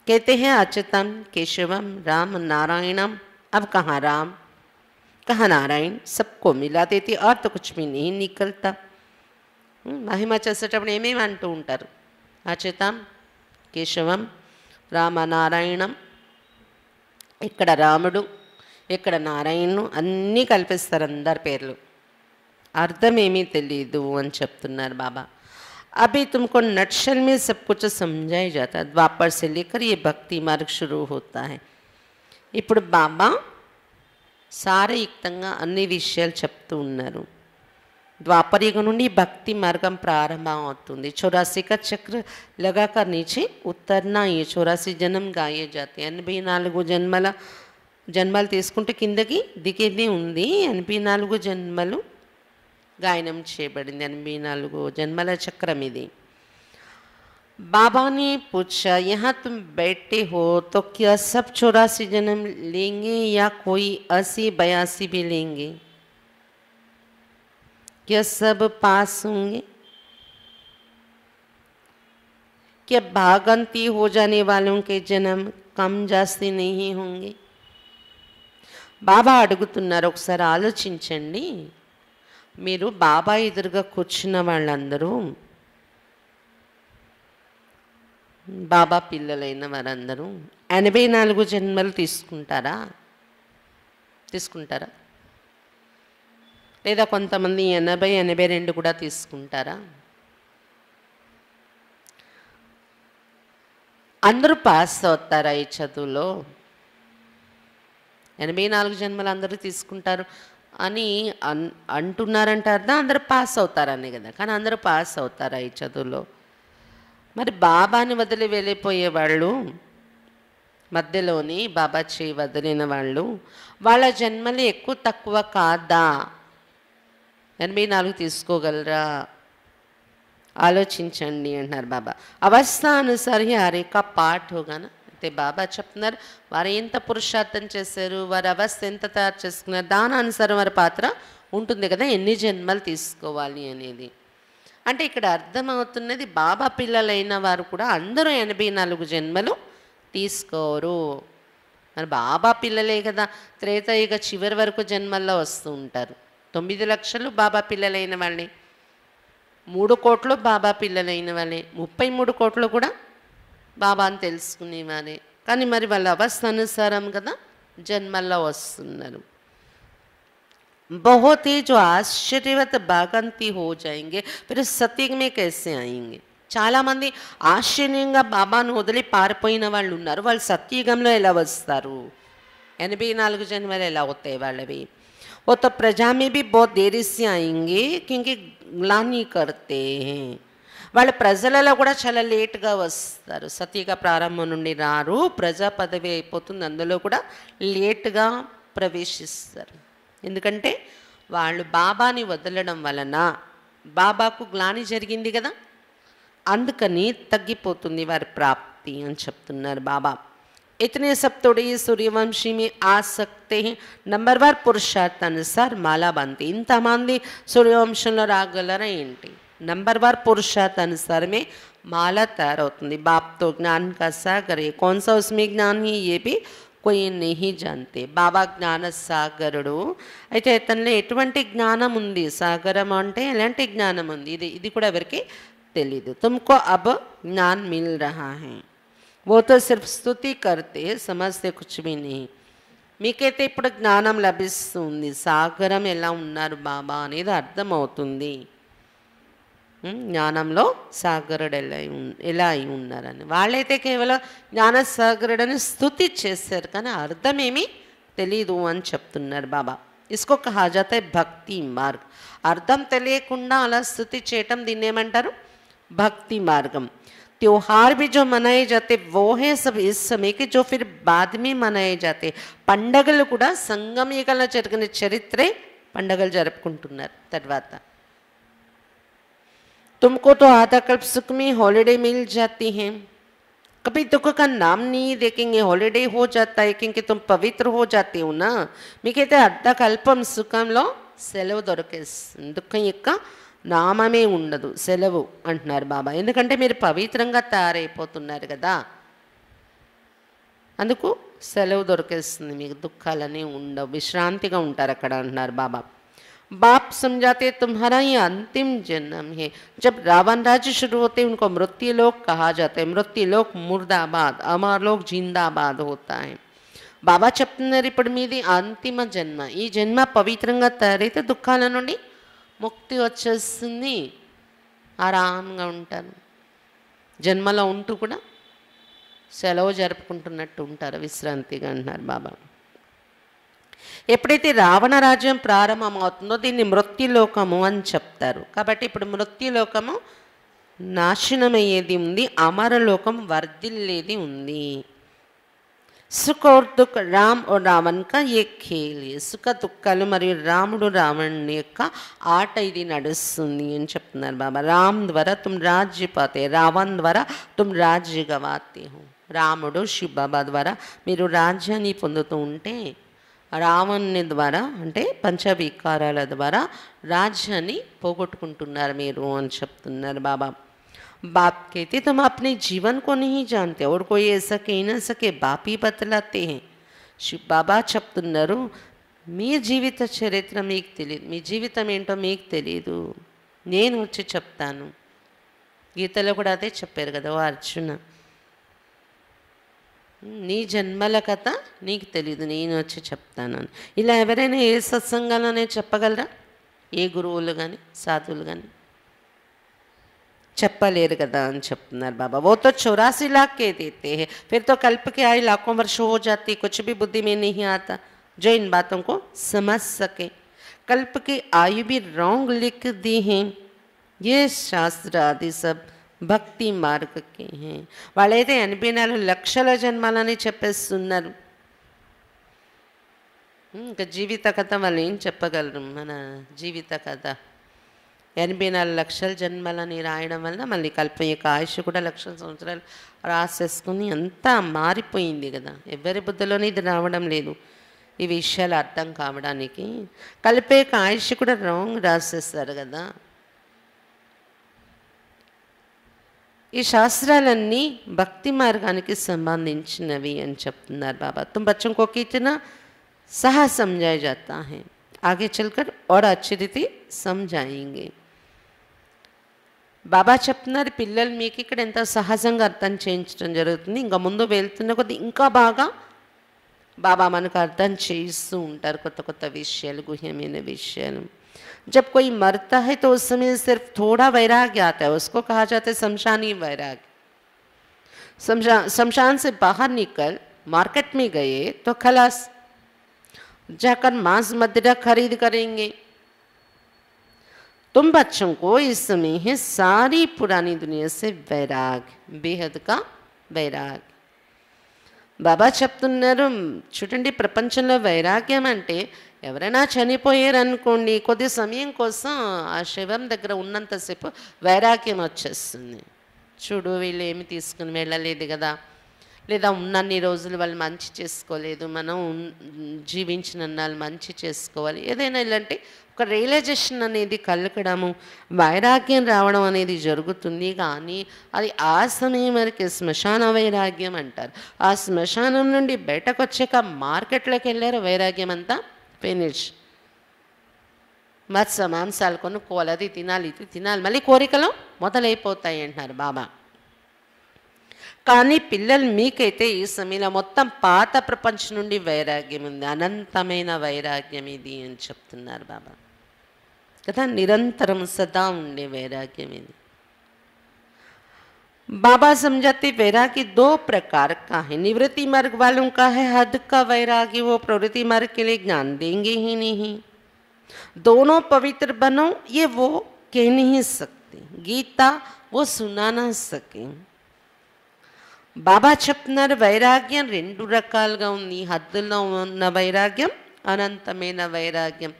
कहते हैं अच्युतम केशवम राम नारायणम अब कहाँ राम कहाँ नारायण, सबको मिला देती अर्थ कुछ भी नहीं निकलता. మహిమ చేసేటప్పుడు ఏమేమి అంటూ ఉంటారు, అచ్యుతం కేశవం రామనారాయణం, ఇక్కడ రాముడు ఇక్కడ నారాయణుడు అన్నీ కల్పిస్తారు అందరి పేర్లు, అర్థం ఏమీ తెలియదు అని చెప్తున్నారు బాబా. अभी तुमको नक्शल में सब कुछ समझाया जाता है. द्वापर से लेकर ये भक्ति मार्ग शुरू होता है. ఇప్పుడు బాబా సారయుక్తంగా అన్ని విషయాలు చెప్తూ ఉన్నారు. ద్వాపరయుగం నుండి భక్తి మార్గం ప్రారంభం అవుతుంది. 84 का चक्र लगाकर नीचे उतरना, ये 84 जन्म गाये जाते. 84 జన్మలు తీసుకుంటే కిందకి దిగేది ఉంది. 84 జన్మలు गायनम చేయబడింది. 84 జన్మల చక్రం ఇది. बाबा ने पूछा, यहाँ तुम बैठे हो तो क्या सब 84 जन्म लेंगे या कोई 80-82 भी लेंगे? क्या सब पास होंगे? क्या भागंती हो जाने वालों के जन्म कम जास्ती नहीं होंगे? బాబా అడుగుతున్నారు, ఒకసారి ఆలోచించండి. మీరు బాబా ఎదురుగా కూర్చున్న వాళ్ళందరూ బాబా పిల్లలైన వారందరూ 84 జన్మలు తీసుకుంటారా? లేదా కొంతమంది 80-82 కూడా తీసుకుంటారా? అందరూ పాస్ అవుతారా ఈ చదువులో? 84 జన్మలు అందరూ తీసుకుంటారు అని అంటున్నారంటే అర్థం అందరూ పాస్ అవుతారని కదా. కానీ అందరూ పాస్ అవుతారా ఈ చదువులో? మరి బాబాని వదిలి వెళ్ళిపోయేవాళ్ళు, మధ్యలోని బాబా చేయి వదిలిన వాళ్ళు, వాళ్ళ జన్మలు ఎక్కువ తక్కువ కాదా? 84 తీసుకోగలరా? ఆలోచించండి అంటున్నారు బాబా. అవస్థానుసారి హరేక పాఠ హోగానా. అయితే బాబా చెప్తున్నారు, వారు ఎంత పురుషార్థం చేశారు, వారి అవస్థ ఎంత తయారు చేసుకున్నారు, దాని అనుసారం వారి పాత్ర ఉంటుంది కదా, ఎన్ని జన్మలు తీసుకోవాలి అనేది. అంటే ఇక్కడ అర్థమవుతున్నది, బాబా పిల్లలైన వారు కూడా అందరూ 84 జన్మలు తీసుకోరు. మరి బాబా పిల్లలే కదా, త్రేతాయుగ చివరి వరకు జన్మల్లో వస్తూ ఉంటారు. 9 లక్షలు బాబా పిల్లలైన వాళ్ళే, 3 కోట్లు బాబా పిల్లలైన వాళ్ళే, 33 కోట్లు కూడా బాబా అని తెలుసుకునేవారే. కానీ మరి వాళ్ళ అవస్థ అనుసారం కదా జన్మల్లో వస్తున్నారు. बहुत ही जो आश्चर्यवत भागंती हो जाएंगे, फिर सत्युग में कैसे आएंगे? చాలామంది ఆశ్చర్యంగా బాబాను వదిలి పారిపోయిన వాళ్ళు ఉన్నారు. వాళ్ళు సత్యుగంలో ఎలా వస్తారు? 84 జన్మలు ఎలా అవుతాయి వాళ్ళవి? वो तो प्रजा में भी बहुत देरी से आएंगे क्योंकि ग्लानि करते हैं. వాళ్ళ ప్రజలలో కూడా చాలా లేట్గా వస్తారు. సత్యుగ ప్రారంభం నుండి రారు, ప్రజా పదవి అయిపోతుంది, అందులో కూడా లేట్గా ప్రవేశిస్తారు. ఎందుకంటే వాళ్ళు బాబాని వదలడం వలన బాబాకు గ్లాని జరిగింది కదా, అందుకని తగ్గిపోతుంది వారి ప్రాప్తి అని చెప్తున్నారు బాబా. इतने सब थोड़े सूर्यवंशी में आ सकते हैं, नंबरवार पुरुषार्थ अनुसार माला बांधते. ఇంతమంది సూర్యవంశంలో రాగలరా ఏంటి? नंबरवार पुरुषार्थ अनुसार में माला तैयार होती. बाप तो ज्ञान का सागर है, कौन सा उसमें ज्ञान है ये भी कोई नहीं जानते. బాబా జ్ఞాన సాగరుడు. అయితే తనలో ఎటువంటి జ్ఞానం ఉంది? సాగరం అంటే ఎలాంటి జ్ఞానం ఉంది? ఇది కూడా ఎవరికి తెలీదు. तुमको अब ज्ञान मिल रहा है, वो तो सिर्फ स्तुति करते समझते कुछ भी नहीं. మీకైతే ఇప్పుడు జ్ఞానం లభిస్తుంది, సాగరం ఎలా ఉన్నారు బాబా అనేది అర్థమవుతుంది. జ్ఞానంలో సాగరుడు ఎలా అయి ఉన్నారని. వాళ్ళైతే కేవలం జ్ఞానసాగరుడని స్తుతి చేశారు, కానీ అర్థమేమీ తెలీదు అని చెప్తున్నారు బాబా. ఇసుకో కహా జాతా హై భక్తి మార్గ్. అర్థం తెలియకుండా అలా స్తుతి చేయటం దీన్ని ఏమంటారు? భక్తి మార్గం. त्योहार भी जो मनाए जाते वो है सब इस समय के जो फिर बाद में मनाए जाते. పండగలు కూడా సంగమయుగంలో జరిగిన చరిత్రే పండగలు జరుపుకుంటున్నారు తర్వాత. तुमको तो आधा कल्प सुख में हॉलीडे मिल जाती हैं, कभी दुख का नाम नहीं देखेंगे, हॉलीडे हो जाता है क्योंकि तुम पवित्र हो जाते हो ना. మీకైతే అర్ధకల్పం సుఖంలో సెలవు దొరికేస్తుంది, దుఃఖం యొక్క నామమే ఉండదు, సెలవు అంటున్నారు బాబా. ఎందుకంటే మీరు పవిత్రంగా తయారైపోతున్నారు కదా. అందుకు సెలవు దొరికేస్తుంది, మీకు దుఃఖాలనే ఉండవు, విశ్రాంతిగా ఉంటారు అక్కడ అంటున్నారు బాబా. बाप समझाते तुम्हारा ये अंतिम जन्म है. जब रावण राज्य शुरू होते उनको मृत्युलोक कहा जाता है. मृत्युलोक मुर्दाबाद, अमरलोक जिंदाबाद होता है. బాబా చెప్తున్నారు ఇప్పుడు మీది అంతిమ జన్మ. ఈ జన్మ పవిత్రంగా తయారైతే దుఃఖాల నుండి ముక్తి వచ్చేస్తుంది, ఆరాంగా ఉంటారు. జన్మలో ఉంటూ కూడా సెలవు జరుపుకుంటున్నట్టు ఉంటారు, విశ్రాంతిగా అంటున్నారు బాబా. ఎప్పుడైతే రావణ రాజ్యం ప్రారంభమవుతుందో దీన్ని మృత్యులోకము అని చెప్తారు. కాబట్టి ఇప్పుడు మృత్యులోకము నాశనమయ్యేది ఉంది, అమరలోకం వర్ధిల్లేది ఉంది. సుఖ और दुख రామ్ और రావణ్ కా ఏ ఖేల్. సుఖ దుఃఖాలు మరియు రాముడు రావణుని యొక్క ఆట ఇది నడుస్తుంది అని చెప్తున్నారు బాబా. రామ్ ద్వారా తుమ్ రాజ్య పాతే, రావణ్ ద్వారా తుమ్ రాజ్య గవాతే హో. రాముడు శివ బాబా ద్వారా మీరు రాజ్యాన్ని పొందుతూ ఉంటే, రావణుని ద్వారా అంటే పంచవికారాల ద్వారా రాజ్యాన్ని పోగొట్టుకుంటున్నారు మీరు అని చెప్తున్నారు బాబా. बाप कहते तुम अपने जीवन को नहीं जानते और कोई ऐसा कह न सके, बाप ही बतलाते हैं. శివ బాబా చెప్తున్నారు మీ జీవిత చరిత్ర మీకు తెలియదు, మీ జీవితం ఏంటో మీకు తెలియదు, నేను వచ్చి చెప్తాను. గీతలో కూడా అదే చెప్పారు కదా ఓ అర్జున, నీ జన్మల కథ నీకు తెలీదు, నేను వచ్చి చెప్తాను. ఇలా ఎవరైనా ఏ సత్సంగాలోనే చెప్పగలరా? ఏ గురువులు కానీ సాధువులు కానీ చెప్పలేరు కదా అని చెప్తున్నారు బాబా. वो तो 84 लाख के देते हैं, फिर तो कल्प के आए लाखों वर्ष हो जाती, कुछ भी बुद्धि में नहीं आता जो इन बातों को समझ सके. कल्प की आयु भी रॉन्ग लिख दी हैं. ये शास्त्र आदि सब భక్తి మార్గకి. వాళ్ళైతే 84 లక్షల జన్మాలని చెప్పేస్తున్నారు. ఇంకా జీవిత కథ వాళ్ళు ఏం చెప్పగలరు? మన జీవిత కథ 84 లక్షల జన్మలని రాయడం వల్ల మళ్ళీ కల్పం యొక్క ఆయుష్ కూడా లక్షల సంవత్సరాలు రాసేసుకుని అంతా మారిపోయింది కదా. ఎవరి బుద్ధిలోనే ఇది రావడం లేదు ఈ విషయాలు అర్థం కావడానికి. కల్ప యొక్క ఆయుష్ కూడా రాంగ్ రాసేస్తారు కదా. ఈ శాస్త్రాలన్నీ భక్తి మార్గానికి సంబంధించినవి అని చెప్తున్నారు బాబా. तुम बच्चों को कितना सहा समझाया जाता है, आगे चलकर और अच्छी रीति समझाएंगे. బాబా చెప్తున్నారు పిల్లలు మీకు ఇక్కడ ఎంత సహజంగా అర్థం చేయించడం జరుగుతుంది, ఇంకా ముందు వెళ్తున్న కొద్ది ఇంకా బాగా బాబా మనకు అర్థం చేయిస్తూ ఉంటారు కొత్త కొత్త విషయాలు, గుహ్యమైన విషయాలు. जब कोई मरता है तो उस समय सिर्फ थोड़ा वैराग्य आता है, उसको कहा जाता है शमशानी वैराग्य. शमशान से बाहर निकल मार्केट में गए तो खलास, जाकर मांस मदिरा खरीद करेंगे. तुम बच्चों को इस समय है सारी पुरानी दुनिया से वैराग्य, बेहद का वैराग्य. బాబా చెప్తున్నారు చూడండి, ప్రపంచంలో వైరాగ్యం అంటే ఎవరైనా చనిపోయారనుకోండి, కొద్ది సమయం కోసం ఆ శవం దగ్గర ఉన్నంతసేపు వైరాగ్యం వచ్చేస్తుంది. చూడు వీళ్ళు ఏమి తీసుకుని వెళ్ళలేదు కదా, లేదా ఉన్నన్ని రోజులు వాళ్ళు మంచి చేసుకోలేదు, మనం జీవించినన్నాళ్ళు మంచి చేసుకోవాలి, ఏదైనా ఇలాంటి ఒక రియలైజేషన్ అనేది కలగడము, వైరాగ్యం రావడం అనేది జరుగుతుంది. కానీ అది ఆ సమయం వరకు శ్మశాన వైరాగ్యం అంటారు. ఆ శ్మశానం నుండి బయటకు వచ్చాక మార్కెట్లోకి వెళ్ళారు, వైరాగ్యం అంతా ఫినిష్. మత్స్య మాంసాలు కొనుక్కోవాలి, అది తినాలి, ఇది తినాలి, మళ్ళీ కోరికలు మొదలైపోతాయి అంటున్నారు బాబా. కానీ పిల్లలు మీకైతే ఈ సమయంలో మొత్తం పాత ప్రపంచం నుండి వైరాగ్యం ఉంది, అనంతమైన వైరాగ్యం ఇది అని చెప్తున్నారు బాబా కదా. నిరంతరం సదా ఉండే వైరాగ్యం ఇది. बाबा समझाते वैराग्य 2 प्रकार का है. निवृत्ति मार्ग वालों का है हद का वैराग्य, वो प्रवृत्ति मार्ग के लिए ज्ञान देंगे ही नहीं. दोनों पवित्र बनो ये वो कह नहीं सकते, गीता वो सुना ना सके. బాబా చెప్తున్నారు వైరాగ్యం 2 రకాలుగా ఉంది. హద్దులో ఉన్న వైరాగ్యం, అనంతమైన వైరాగ్యం.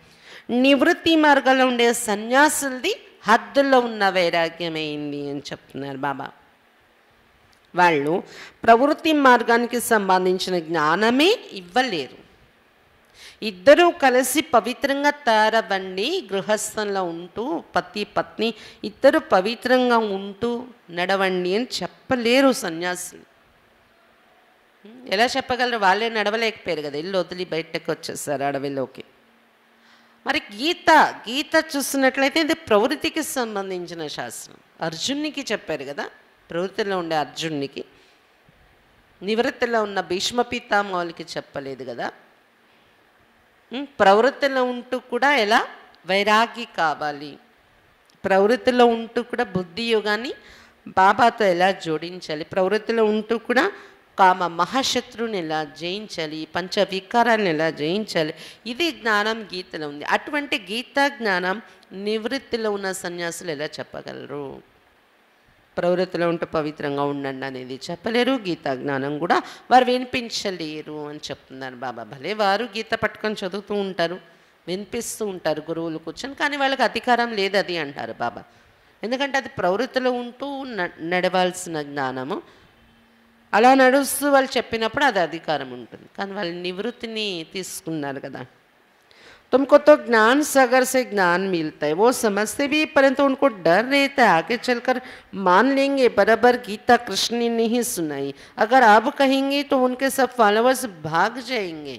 నివృత్తి మార్గంలో ఉండే సన్యాసులది హద్దుల్లో ఉన్న వైరాగ్యమైంది అని చెప్తున్నారు బాబా. వాళ్ళు ప్రవృత్తి మార్గానికి సంబంధించిన జ్ఞానమే ఇవ్వలేరు. ఇద్దరూ కలిసి పవిత్రంగా తయారవ్వండి, గృహస్థంలో ఉంటూ పతి పత్ని ఇద్దరు పవిత్రంగా ఉంటూ నడవండి అని చెప్పలేరు సన్యాసులు. ఎలా చెప్పగలరు? వాళ్ళే నడవలేకపోయారు కదా, ఇల్లు వదిలి బయటకు వచ్చేసారు అడవిలోకి. మరి గీత గీత చూస్తున్నట్లయితే ఇది ప్రవృత్తికి సంబంధించిన శాస్త్రం. అర్జునికి చెప్పారు కదా, ప్రవృత్తిలో ఉండే అర్జునికి. నివృత్తిలో ఉన్న భీష్మ పితామహులకి చెప్పలేదు కదా. ప్రవృత్తిలో ఉంటూ కూడా ఎలా వైరాగి కావాలి, ప్రవృత్తిలో ఉంటూ కూడా బుద్ధి యోగాన్ని బాబాతో ఎలా జోడించాలి, ప్రవృత్తిలో ఉంటూ కూడా కామ మహాశత్రువుని ఎలా జయించాలి, పంచ వికారాలను ఎలా జయించాలి, ఇది జ్ఞానం గీతలో ఉంది. అటువంటి గీతా జ్ఞానం నివృత్తిలో ఉన్న సన్యాసులు ఎలా చెప్పగలరు? ప్రవృత్తిలో ఉంటూ పవిత్రంగా ఉండండి అనేది చెప్పలేరు, గీతా జ్ఞానం కూడా వారు వినిపించలేరు అని చెప్తున్నారు బాబా. భలే వారు గీత పట్టుకొని చదువుతూ ఉంటారు, వినిపిస్తూ ఉంటారు గురువులు కూర్చొని, కానీ వాళ్ళకి అధికారం లేదు అది అంటారు బాబా. ఎందుకంటే అది ప్రవృత్తిలో ఉంటూ నడవాల్సిన జ్ఞానము. అలా నడుస్తూ వాళ్ళు చెప్పినప్పుడు అది అధికారం ఉంటుంది, కానీ వాళ్ళు నివృత్తిని తీసుకున్నారు కదా. तुमको तो ज्ञान सागर से ज्ञान मिलता है, वो समझते भी, परंतु उनको डर रहता है आगे चलकर मान लेंगे बराबर गीता कृष्ण ने नहीं सुनाई, अगर आप कहेंगे तो उनके सब फॉलोअर्स भाग जाएंगे,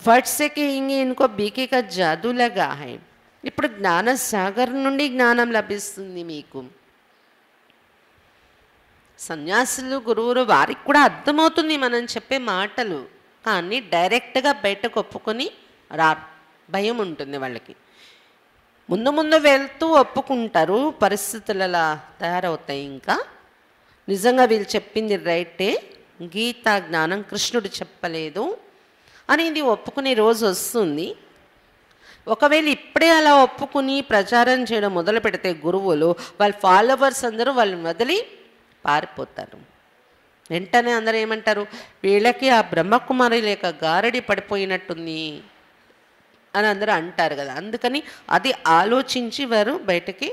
फट से कहेंगे इनको बीके का जादू लगा है. ఇప్పుడు జ్ఞాన సాగర్ నుండి జ్ఞానం లభిస్తుంది మీకు. సన్యాసులు గురువులు వారికి కూడా అర్థమవుతుంది మనం చెప్పే మాటలు, కానీ డైరెక్ట్గా బయటకు ఒప్పుకొని భయం ఉంటుంది వాళ్ళకి. ముందు ముందు వెళ్తూ ఒప్పుకుంటారు, పరిస్థితులు అలా తయారవుతాయి. ఇంకా నిజంగా వీళ్ళు చెప్పింది రైటే, గీతా జ్ఞానం కృష్ణుడు చెప్పలేదు అని ఇది ఒప్పుకునే రోజు వస్తుంది. ఒకవేళ ఇప్పుడే అలా ఒప్పుకుని ప్రచారం చేయడం మొదలు పెడితే గురువులు, వాళ్ళ ఫాలోవర్స్ అందరూ వాళ్ళని వదిలి పారిపోతారు. వెంటనే అందరూ ఏమంటారు, వీళ్ళకి ఆ బ్రహ్మకుమారి లేక గారడి పడిపోయినట్టుంది అని అందరూ అంటారు కదా. అందుకని అది ఆలోచించి వారు బయటకి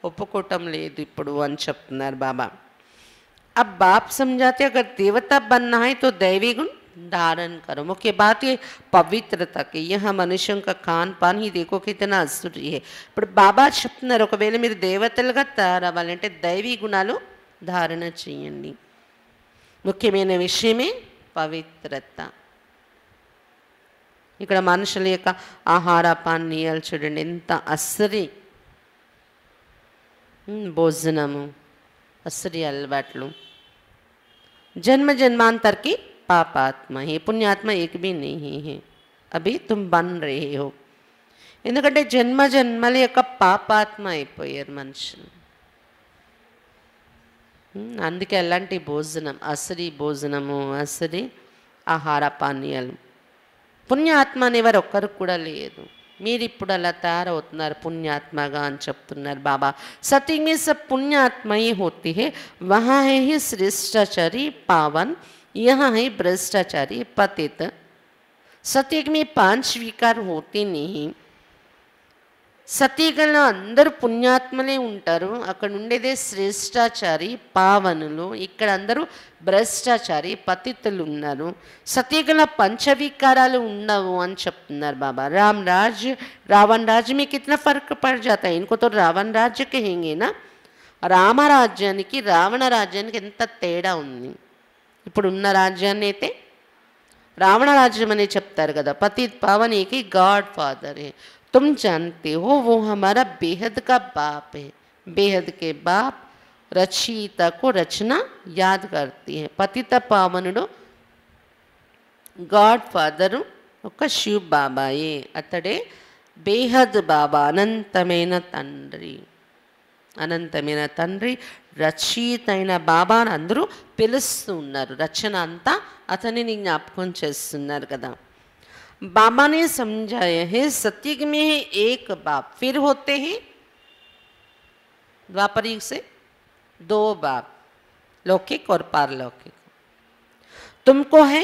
ఒప్పుకోవటం లేదు ఇప్పుడు అని చెప్తున్నారు బాబా. अब बाप समझाते अगर देवता बनना है तो दैवी गुण धारण करो. मुख्य बात ये पवित्रता की. यह मनुष्यों का खान पान ही देखो कितना असुरी है. ఇప్పుడు బాబా చెప్తున్నారు, ఒకవేళ మీరు దేవతలుగా తయారవ్వాలంటే దైవీ గుణాలు ధారణ చేయండి. ముఖ్యమైన విషయమే పవిత్రత. ఇక్కడ మనుషుల యొక్క ఆహార పానీయాలు చూడండి ఎంత అసరి, భోజనము, असरी अलवाटलू. जन्म जन्मांतर की पापात्मा है, पुण्यात्मा एक भी नहीं है. अभी तुम बन रहे हो. ఎందుకంటే జన్మ జన్మల యొక్క పాపాత్మ అయిపోయారు మనుషులు. అందుకే అలాంటి భోజనం, అసరి భోజనము, అసరి ఆహార పానీయాలు. పుణ్యాత్మ అనేవారు ఒక్కరు కూడా లేదు. మీరు ఇప్పుడు అలా తయారవుతున్నారు పుణ్యాత్మగా అని చెప్తున్నారు బాబా. सत्युग में सब पुण्यात्मा ही होती है, वहाँ है ही श्रेष्ठाचारी पावन, यहाँ है भ्रष्टाचारी पतित. सत्युग में 5 विकार होते नहीं. సతీగల్లో అందరూ పుణ్యాత్మలే ఉంటారు, అక్కడ ఉండేదే శ్రేష్టాచారి పావనులు, ఇక్కడ అందరూ భ్రష్టాచారి పతితులు ఉన్నారు. సతీగల పంచవికారాలు ఉండవు అని చెప్తున్నారు బాబా. రావణ రాజ్య में कितना फर्क पड़ जाता है, इनको तो रावण राज्य कहेंगे ना. రామరాజ్యానికి రావణ రాజ్యానికి ఎంత తేడా ఉంది. ఇప్పుడు ఉన్న రాజ్యాన్ని అయితే రావణ రాజ్యం అనే చెప్తారు కదా. పతిత్ పావన్ ఏకి గాడ్ ఫాదర్ है. तुम जानते हो वो हमारा बेहद का बाप है. बेहद के बाप रचयिता को रचना याद करती है. पतित पावनुడు గాడ్ ఫాదరు ఒక శివ్ బాబాయే, అతడే బేహద్ బాబా, అనంతమైన తండ్రి. అనంతమైన తండ్రి రచయిత అయిన బాబాను అందరూ పిలుస్తూ ఉన్నారు. రచన అంతా అతనిని జ్ఞాపకం చేస్తున్నారు కదా. बाबा ने समझाया है सत्युग में है एक बाप, फिर होते हैं द्वापर युग से 2 बाप, लौकिक और पारलौकिक. तुमको है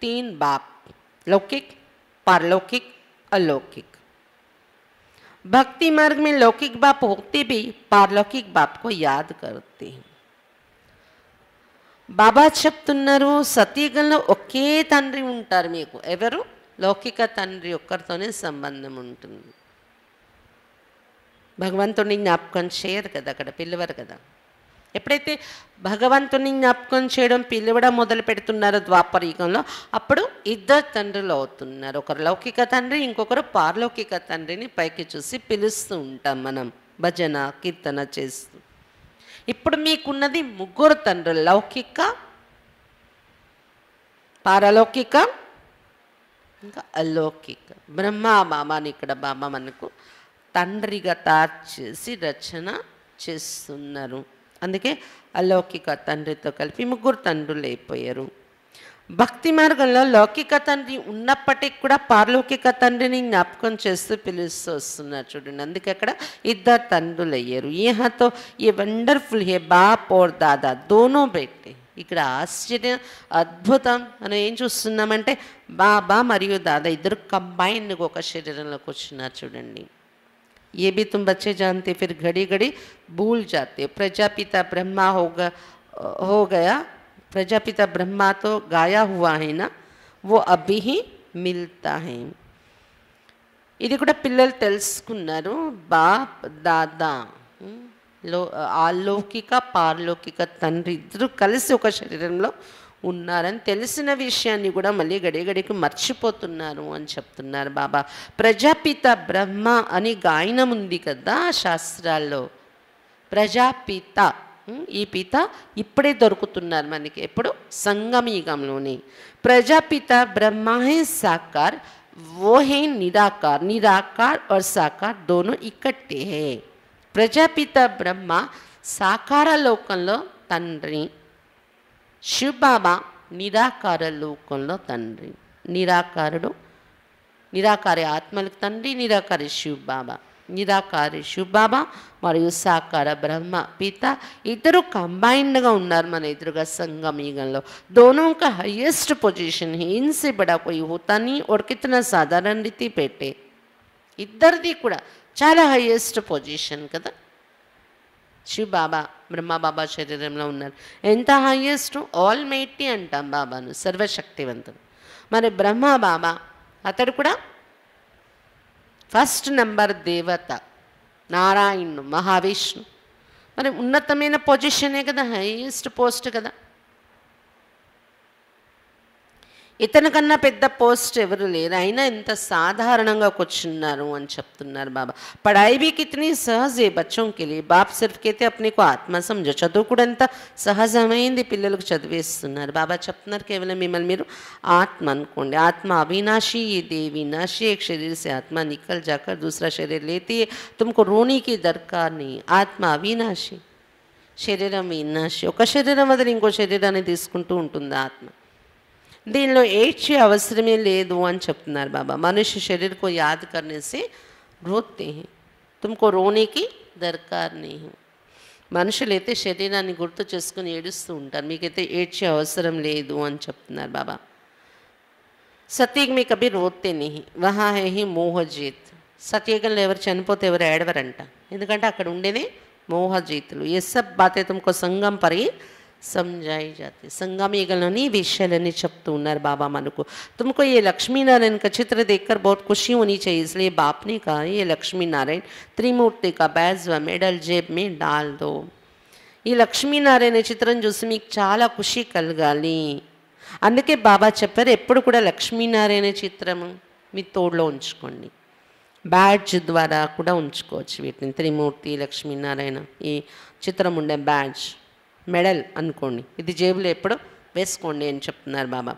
3 बाप, लौकिक, पारलौकिक, अलौकिक. भक्ति मार्ग में लौकिक बाप होते भी पारलौकिक बाप को याद करते हैं. బాబా చెప్తున్నారు సతీగంలో ఒకే తండ్రి ఉంటారు మీకు. ఎవరు? లౌకిక తండ్రి ఒక్కరితోనే సంబంధం ఉంటుంది. భగవంతుడిని జ్ఞాపకం చేయరు కదా, అక్కడ పిలవరు కదా. ఎప్పుడైతే భగవంతుని జ్ఞాపకం చేయడం పిలవడం మొదలు పెడుతున్నారో ద్వాపరయుగంలో, అప్పుడు ఇద్దరు తండ్రులు అవుతున్నారు. ఒకరు లౌకిక తండ్రి, ఇంకొకరు పారలౌకిక తండ్రిని పైకి చూసి పిలుస్తూ ఉంటాం మనం భజన కీర్తన చేస్తూ. ఇప్పుడు మీకున్నది ముగ్గురు తండ్రులు, లౌకిక, పారలౌకిక, ఇంకా అలౌకిక. బ్రహ్మ బాబాని ఇక్కడ బాబా మనకు తండ్రిగా తయారు చేసి రచన చేస్తున్నారు. అందుకే అలౌకిక తండ్రితో కలిపి ముగ్గురు తండ్రులు అయిపోయారు. భక్తి మార్గంలో లౌకిక తండ్రి ఉన్నప్పటికీ కూడా పారలౌకిక తండ్రిని జ్ఞాపకం చేస్తూ పిలుస్తూ వస్తున్నారు చూడండి. అందుకే అక్కడ ఇద్దరు తండ్రులు అయ్యారు. యహాతో ఏ వండర్ఫుల్ హే బాప్ और దాదా దోనో బేటే. ఇక్కడ ఆశ్చర్యం అద్భుతం మనం ఏం చూస్తున్నామంటే బాబా మరియు దాదా ఇద్దరు కంబైన్డ్గా ఒక శరీరంలోకి వచ్చినారు చూడండి. ये भी तुम बच्चे जानते फिर घड़ी घड़ी भूल जाते. प्रजापिता ब्रह्मा हो गया. प्रजापिता ब्रह्मा तो गाया हुआ है ना, वो अभी ही मिलता है. ఇది కూడా పిల్లలు తెలుసుకున్నారు. బాప్ దాదా ఆలౌకిక పారలౌకిక తండ్రి ఇద్దరు కలిసి ఒక శరీరంలో ఉన్నారని తెలిసిన విషయాన్ని కూడా మళ్ళీ గడిగడికి మర్చిపోతున్నారు అని చెప్తున్నారు బాబా. ప్రజాపిత బ్రహ్మ అని గాయనం ఉంది కదా శాస్త్రాల్లో. ప్రజాపిత, ఈ పిత ఇప్పుడే దొరుకుతున్నారు మనకి. ఎప్పుడు సంగమయుగంలోనే. ప్రజాపిత బ్రహ్మ హే సాకార్, वो है निराकार. निराकार और साकार दोनों इकट्ठे है. ప్రజాపిత బ్రహ్మ సాకార లోకంలో తండ్రి, శివబాబా నిరాకార లోకంలో తండ్రి. నిరాకారుడు నిరాకారి ఆత్మలకు తండ్రి, నిరాకారి శివబాబా. నిరాకారి శివబాబా మరియు సాకార బ్రహ్మ పిత ఇద్దరు కంబైన్డ్గా ఉన్నారు మన ఎదురుగా సంగమయుగంలో. दोनों का हाईएस्ट पोजीशन है, इनसे बड़ा कोई होता नहीं और कितना साधारण रीति పెట్టే. ఇద్దరిది కూడా చాలా హైయెస్ట్ పొజిషన్ కదా. శివబాబా బ్రహ్మబాబా శరీరంలో ఉన్నారు. ఎంత హైయెస్ట్? ఆల్ మైటీ అంటాం బాబాను, సర్వశక్తివంతుడు. మరి బ్రహ్మ బాబా అతడు కూడా ఫస్ట్ నెంబర్ దేవత, నారాయణుడు, మహావిష్ణు. మరి ఉన్నతమైన పొజిషనే కదా, హైయెస్ట్ పోస్ట్ కదా. ఇతనికన్నా పెద్ద పోస్ట్ ఎవరు లేరు, అయినా ఇంత సాధారణంగా కూర్చున్నారు అని చెప్తున్నారు బాబా. పढ़ाई भी कितनी सहज है बच्चों के लिए. बाप सिर्फ कहते अपने को ఆత్మ समझो. చదువు కూడా ఎంత సహజమైంది పిల్లలకు చదివేస్తున్నారు. బాబా చెప్తున్నారు కేవలం మిమ్మల్ని మీరు ఆత్మ అనుకోండి. ఆత్మ अविनाशी, ये देह विनाशी. एक शरीर से आत्मा निकल जाकर दूसरा शरीर लेती है. तुमको रोने की दरकार नहीं. ఆత్మ అవినాశి, శరీరం వినాశి. ఒక శరీరం వదిలి ఇంకో శరీరాన్ని తీసుకుంటూ ఉంటుంది ఆత్మ. దీనిలో ఏడ్చే అవసరమే లేదు అని చెప్తున్నారు బాబా. మనుష్య శరీర్ को याद करने से रोते हैं, तुमको रोने की दरकार नहीं है. మనుషులైతే శరీరాన్ని గుర్తు చేసుకుని ఏడుస్తూ ఉంటారు, మీకైతే ఏడ్చే అవసరం లేదు అని చెప్తున్నారు బాబా. సత్యయుగ में कभी रोते नहीं, वहाँ है ही మోహ జీత్. సత్యయుగంలో ఎవరు చనిపోతే ఎవరు ఏడవరంట, ఎందుకంటే అక్కడ ఉండేదే మోహ జీతులు. ये सब बातें तुमको संगम पर ही समझाई जाती. संगमयुगंलोని విషయాలన్నీ చెప్తూ ఉన్నారు బాబా మనకు. तुमको ये लक्ष्मी नारायण का चित्र देखकर बहुत खुशी होनी चाहिए, इसलिए बाप ने कहा ये लक्ष्मी नारायण त्रिमूर्ति का बैज व मेडल जेब में डाल दो. ఈ లక్ష్మీనారాయణ చిత్రం చూసి మీకు చాలా ఖుషి కలగాలి. అందుకే బాబా చెప్పారు ఎప్పుడు కూడా లక్ష్మీనారాయణ చిత్రము మీ తోడులో ఉంచుకోండి. బ్యాడ్జ్ ద్వారా కూడా ఉంచుకోవచ్చు వీటిని. త్రిమూర్తి, లక్ష్మీనారాయణ ఈ చిత్రం ఉండే బ్యాడ్జ్, మెడల్ అనుకోండి. ఇది జేబులో ఎప్పుడు వేసుకోండి అని చెప్తున్నారు బాబా.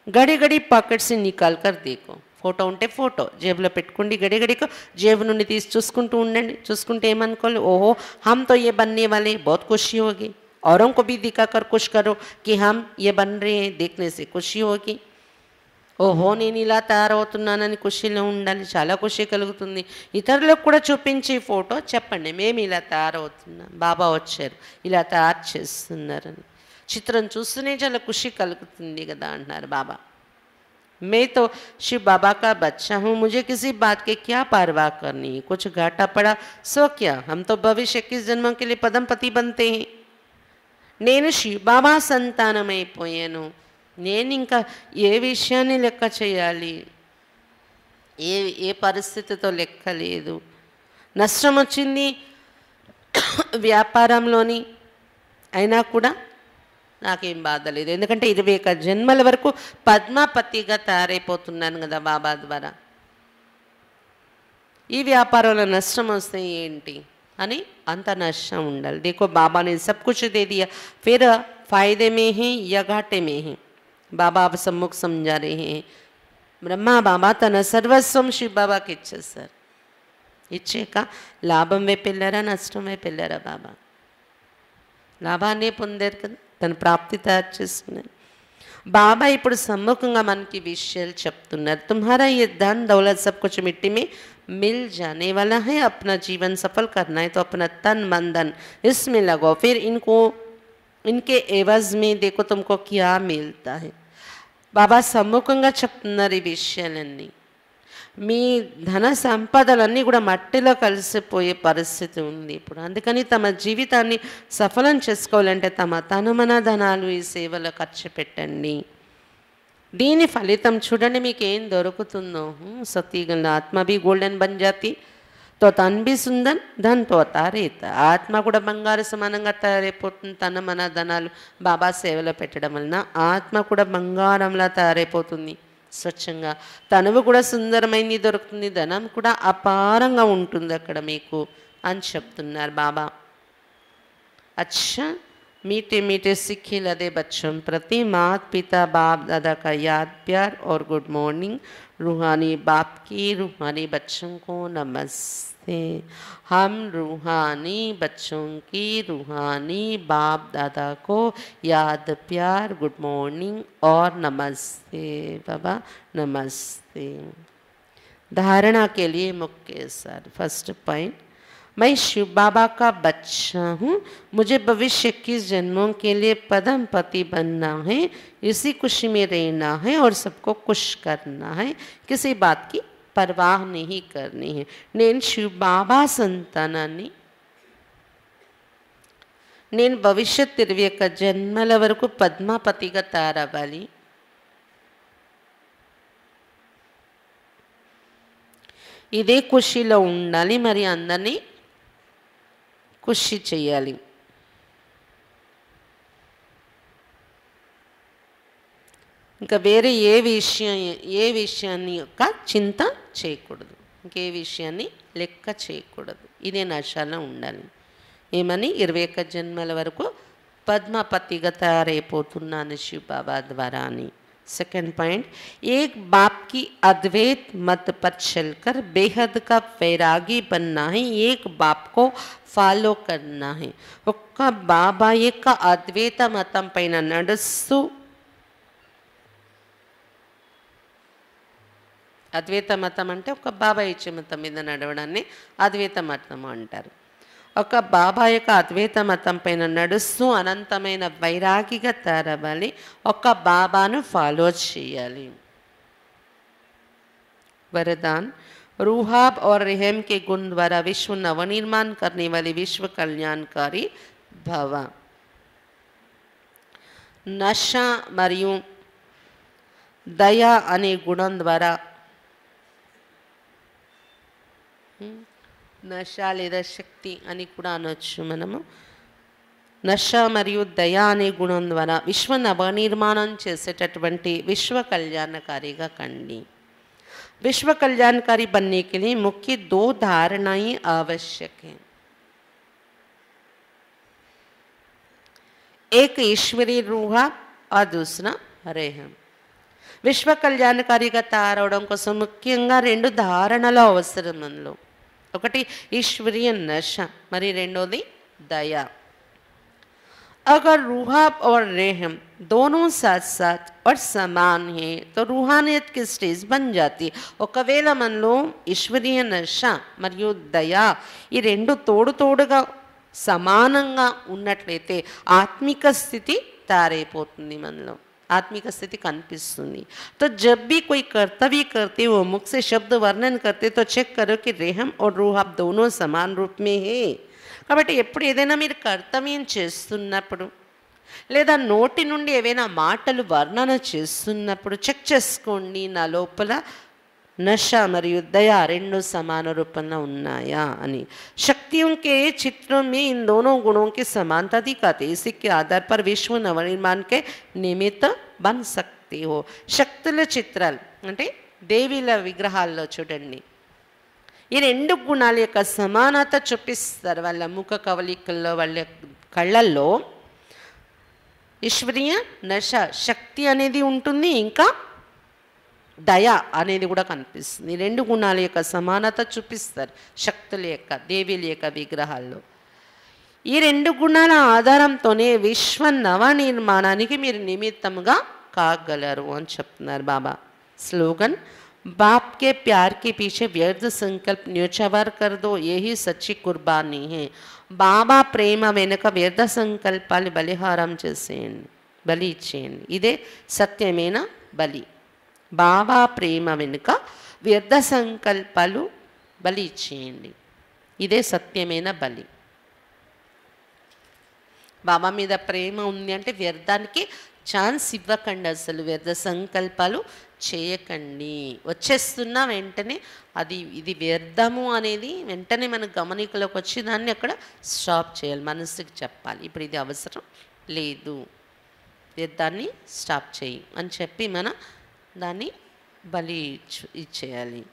గడి గడి పాకెట్స్ నికాల్ కర్ దేకో. ఫోటో ఉంటే ఫోటో జేబులో పెట్టుకోండి, గడి గడికి జేబు నుండి తీసి చూసుకుంటూ ఉండండి. చూసుకుంటే ఏమనుకోవాలి, ఓహో हम तो ये बनने वाले, बहुत खुशी होगी. औरों को भी दिखाकर खुश करो कि हम ये बन रहे हैं, देखने से खुशी होगी. ఓహో నేను ఇలా తయారవుతున్నానని ఖుషీలో ఉండాలి, చాలా ఖుషి కలుగుతుంది. ఇతరులకు కూడా చూపించి ఫోటో చెప్పండి, మేము ఇలా తయారవుతున్నాం, బాబా వచ్చారు ఇలా తయారు చేస్తున్నారని. చిత్రం చూస్తూనే చాలా ఖుషి కలుగుతుంది కదా అంటున్నారు బాబా. मैं तो शिव बाबा का बच्चा हूँ, मुझे किसी बात के क्या परवाह करनी. कुछ घाटा पड़ा सो क्या, हम तो भविष्य 21 जन्मों के लिए पदमपति बनते हैं. నేను శివ బాబా సంతానమైపోయాను, నేను ఇంకా ఏ విషయాన్ని లెక్క చేయాలి, ఏ పరిస్థితితో లెక్క లేదు. నష్టం వచ్చింది వ్యాపారంలోని, అయినా కూడా నాకేం బాధ లేదు, ఎందుకంటే 21 జన్మల వరకు పద్మాపతిగా తయారైపోతున్నాను కదా బాబా ద్వారా. ఈ వ్యాపారంలో నష్టం వస్తే ఏంటి అని అంత నష్టం ఉండాలి. देखो बाबा ने सब कुछ दे दिया, फिर फायदे में है या घाटे में है. బాబా आप सम्मुख समझा रहे हैं. బ్రహ్మ బాబా తన సర్వస్వం శివ బాబాకి ఇచ్చేస్తారు. ఇచ్చాక లాభం వైపు వెళ్ళారా నష్టం వైపు వెళ్ళారా? బాబా లాభాన్ని పొందారు కదా, తన ప్రాప్తి తయారు చేసుకున్నారు. బాబా ఇప్పుడు సమ్ముఖంగా మనకి విషయాలు చెప్తున్నారు. తుమ్హారా ये धन दौलत सब कुछ मिट्टी में मिल जाने वाला है, अपना जीवन सफल करना है तो अपना तन मन धन इसमें लगाओ, फिर इनके एवज में देखो तुमको क्या मिलता है. బాబా సమ్ముఖంగా చెప్తున్నారు ఈ విషయాలన్నీ. మీ ధన సంపదలన్నీ కూడా మట్టిలో కలిసిపోయే పరిస్థితి ఉంది ఇప్పుడు. అందుకని తమ జీవితాన్ని సఫలం చేసుకోవాలంటే తమ తనుమన ధనాలు ఈ సేవలో ఖర్చు పెట్టండి. దీని ఫలితం చూడండి మీకు ఏం దొరుకుతుందో. సతీగల ఆత్మ भी गोल्डन बन जाती तो तन भी सुंदर धन పోతా రేత. ఆత్మ కూడా బంగారు సమానంగా తయారైపోతుంది. తన మన ధనాలు బాబా సేవలో పెట్టడం వలన ఆత్మ కూడా బంగారంలా తయారైపోతుంది. స్వచ్ఛంగా తనువు కూడా సుందరమైనది దొరుకుతుంది, ధనం కూడా అపారంగా ఉంటుంది అక్కడ మీకు అని చెప్తున్నారు బాబా. अच्छा मीठे मीठे सिक्खे लदे बच्चों प्रति माता पिता बाप दादा का याद प्यार और गुड मॉर्निंग. रूहानी बाप की रूहानी बच्चों को नमस्ते. हम रूहानी बच्चों की रूहानी बाप दादा को याद प्यार गुड मॉर्निंग और नमस्ते. बाबा नमस्ते. धारणा के लिए मुख्य सर फर्स्ट पॉइंट, मैं शिव बाबा का बच्चा हूँ, मुझे भविष्य 21 जन्मों के लिए पदम पति बनना है, इसी खुशी में रहना है और सबको खुश करना है, किसी बात की परवाह नहीं करनी है. నేను శివ బాబా సంతానాన్ని, నేను భవిష్యత్ 21 జన్మల వరకు పద్మాపతిగా తయారవ్వాలి. ఇదే ఖుషిలో ఉండాలి, మరి అందరినీ ఖుషి చేయాలి. ఇంకా వేరే ఏ విషయాన్ని యొక్క చింత చేయకూడదు, ఇంకే విషయాన్ని లెక్క చేయకూడదు. ఇదే నశాలో ఉండాలి. ఏమని 21 జన్మల వరకు పద్మాపతిగా తయారైపోతున్నాను శివ బాబా ద్వారా అని. सेकंड पॉइंट, एक बाप की अद्वैत मत पर चलकर बेहद का वैरागी बनना है, एक बाप को फॉलो करना है. ఒక్క బాబా యొక్క అద్వైత మతం పైన నడుస్తూ, అద్వైత మతం అంటే ఒక బాబా ఇచ్చే మతం మీద నడవడాన్ని అద్వైత మతం అంటారు. ఒక బాబా యొక్క అద్వైత మతం పైన నడుస్తూ అనంతమైన వైరాగిగా తయారవ్వాలి. ఒక బాబాను ఫాలో చేయాలి. वरदान, रूहाब और रहम के गुण द्वारा विश्व नवनिर्माण करने वाली विश्व कल्याणकारी भव. నశ మరియు దయ అనే గుణం ద్వారా, నశ లేదా శక్తి అని కూడా అనొచ్చు మనము. నశ మరియు దయ అనే గుణం ద్వారా విశ్వ నవనిర్మాణం చేసేటటువంటి విశ్వ కళ్యాణకారిగా కండి. विश्व कल्याणकारी बनने के लिए मुख्य 2 धारणाएं आवश्यक हैं. एक ईश्वरीय रूह और दूसरा रेहम. విశ్వ కళ్యాణకారిగా తయారవడం కోసం ముఖ్యంగా 2 ధారణలు అవసరం మనలో. ఒకటి ఈశ్వరీయ నశ, మరి రెండోది దయ. अगर रूहाब और रेहम दोनों साथ साथ और समान है तो रूहानियत की स्टेज बन जाती. ఒకవేళ మనలో ఈశ్వరీయ నశ మరియు దయ ఈ రెండు తోడుగా సమానంగా ఉన్నట్లయితే ఆత్మిక స్థితి తయారైపోతుంది, మనలో आत्मिक स्थिति कनिपिस्तुंदी. तो जब भी कोई कर्तव्य करते हो, मुख से शब्द वर्णन करते तो चेक करो कि रेहम और रूह आप दोनों समान रूप में है. కాబట్టి ఎప్పుడు ఏదైనా మీరు కర్తవ్యం చేస్తున్నప్పుడు లేదా నోటి నుండి ఏవైనా మాటలు వర్ణన చేస్తున్నప్పుడు చెక్ చేసుకోండి, నా లోపల नश मरियु दया రెండు समान रूपంలో ఉన్నాయా అని शक्तियों के चित्रों में इन दोनों गुणों की समानता दिखाते इसी के आधार पर विश्व नवनिर्माण के निमित्त बन सकते हो శక్తుల చిత్రాలు అంటే దేవీల విగ్రహాల్లో చూడండి ఈ రెండు గుణాల యొక్క సమానత చూపిస్తారు వాళ్ళ ముఖ కవలికల్లో వాళ్ళ కళ్ళల్లో ఈశ్వరీయ నశ శక్తి అనేది ఉంటుంది ఇంకా దయ అనేది కూడా కనిపిస్తుంది ఈ రెండు గుణాల యొక్క సమానత చూపిస్తారు శక్తుల యొక్క దేవీల యొక్క విగ్రహాల్లో ఈ రెండు గుణాల ఆధారంతోనే విశ్వ నవనిర్మాణానికి మీరు నిమిత్తముగా కాగలరు అని చెప్తున్నారు బాబా స్లోగన్ बाप के प्यार के पीछे व्यर्थ संकल्प न्योछावर कर दो यही सच्ची कुर्बानी है బాబా ప్రేమ వెనుక వ్యర్థ సంకల్పాలు బలిహారం చేసేయండి బలి ఇచ్చేయండి ఇదే సత్యమైన బలి బాబా ప్రేమ వెనుక వ్యర్థ సంకల్పాలు బలి ఇచ్చేయండి ఇదే సత్యమైన బలి బాబా మీద ప్రేమ ఉంది అంటే వ్యర్థానికి ఛాన్స్ ఇవ్వకండి అసలు వ్యర్థ సంకల్పాలు చేయకండి వచ్చేస్తున్న వెంటనే అది ఇది వ్యర్థము అనేది వెంటనే మన గమనికలోకి వచ్చి దాన్ని అక్కడ స్టాప్ చేయాలి మనసుకి చెప్పాలి ఇప్పుడు ఇది అవసరం లేదు వ్యర్థాన్ని స్టాప్ చేయి అని చెప్పి మన దాన్ని బలి ఇచ్చేయాలి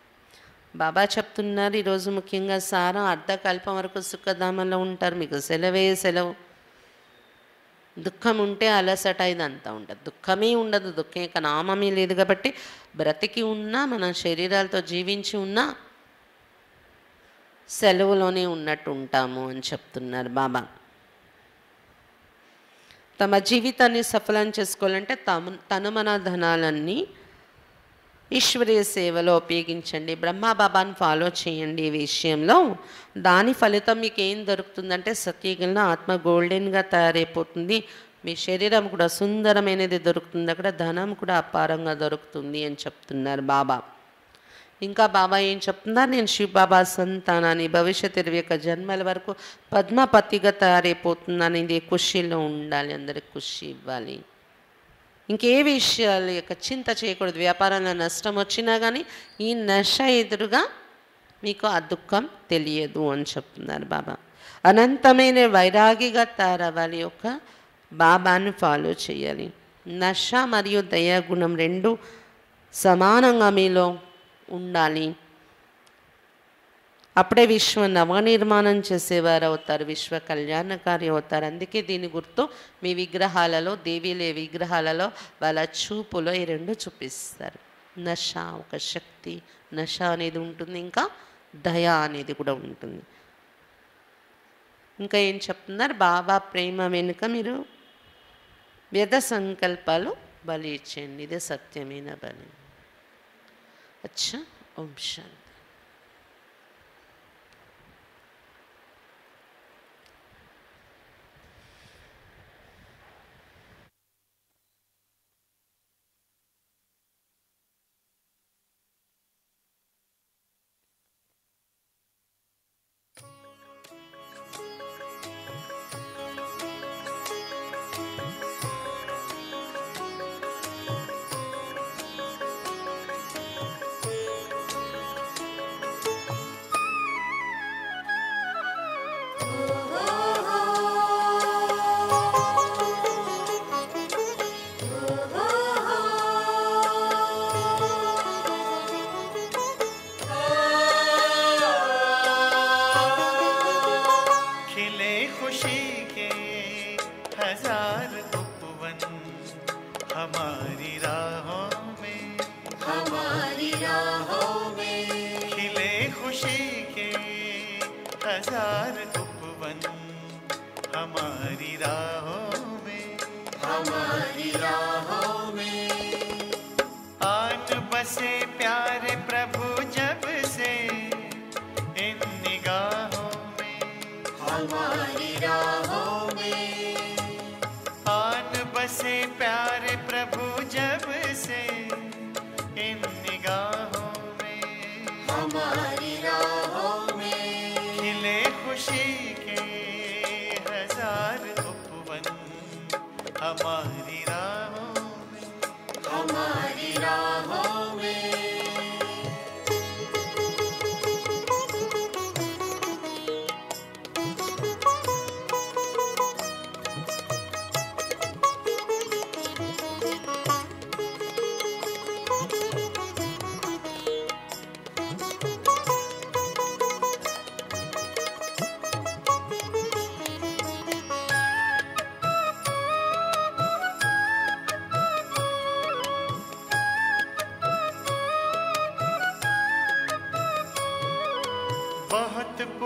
బాబా చెప్తున్నారు ఈరోజు ముఖ్యంగా సారా అర్ధకల్పం వరకు సుఖధామంలో ఉంటారు మీకు సెలవే సెలవు దుఃఖం ఉంటే అలసట ఇదంతా ఉంటుంది దుఃఖమే ఉండదు దుఃఖం యొక్క నామమే లేదు కాబట్టి బ్రతికి ఉన్నా మన శరీరాలతో జీవించి ఉన్నా సెలవులోనే ఉన్నట్టు ఉంటాము అని చెప్తున్నారు బాబా తమ జీవితాన్ని సఫలం చేసుకోవాలంటే తను మన ధనాలన్నీ ఈశ్వరీయ సేవలో ఉపయోగించండి బ్రహ్మ బాబాని ఫాలో చేయండి ఈ విషయంలో దాని ఫలితం మీకు ఏం దొరుకుతుందంటే సత్యయుగంలో ఆత్మ గోల్డెన్గా తయారైపోతుంది మీ శరీరం కూడా సుందరమైనది దొరుకుతుంది అక్కడ ధనం కూడా అపారంగా దొరుకుతుంది అని చెప్తున్నారు బాబా ఇంకా బాబా ఏం చెప్తున్నారు నేను శివబాబా సంతానాన్ని భవిష్యత్ 21 జన్మల వరకు పద్మపతిగా తయారైపోతున్నాను ఇది ఖుషీలో ఉండాలి అందరికి ఖుషి ఇవ్వాలి ఇంకే విషయాల యొక్క చింత చేయకూడదు వ్యాపారంలో నష్టం వచ్చినా కానీ ఈ నశ ఎదురుగా మీకు ఆ దుఃఖం తెలియదు అని చెప్తున్నారు బాబా అనంతమైన వైరాగిగా తయారవ్వాలి ఒక బాబాను ఫాలో చేయాలి నశ మరియు దయాగుణం రెండు సమానంగా మీలో ఉండాలి అప్పుడే విశ్వ నవనిర్మాణం చేసేవారు అవుతారు విశ్వ కళ్యాణకారి అవుతారు అందుకే దీని గుర్తు మీ విగ్రహాలలో దేవీలే విగ్రహాలలో వాళ్ళ చూపులో ఈ రెండు చూపిస్తారు నశ ఒక శక్తి నశ అనేది ఉంటుంది ఇంకా దయ అనేది కూడా ఉంటుంది ఇంకా ఏం చెప్తున్నారు బాబా ప్రేమ వెనుక మీరు వ్యర్థ సంకల్పాలు బలి ఇచ్చేయండి ఇదే సత్యమైన బలి అచ్చా ఓం శాంతి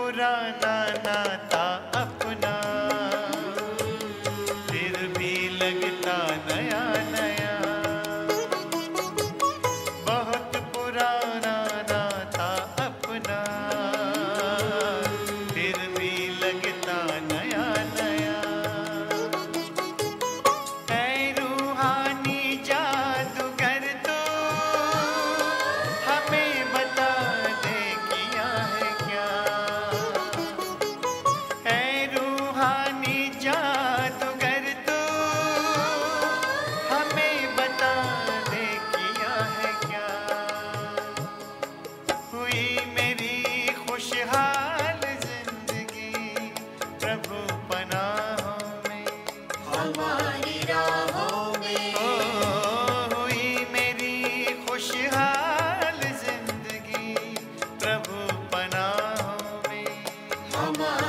पुराना नाता अपना, फिर भी लगता नया नया। बहुत पुराना नाता अपना, फिर भी लगता नया नया। ऐ रूहानी जादूगर तो हमें बता दे किया है क्या। ऐ रूहानी जादूगर तो हमें बता दे किया है क्या। हुई मेरी खुशहाल जिंदगी प्रभु पनाहों में, हमारी राहों में। ओ हुई मेरी खुशहाल जिंदगी प्रभु पनाहों में। हमारी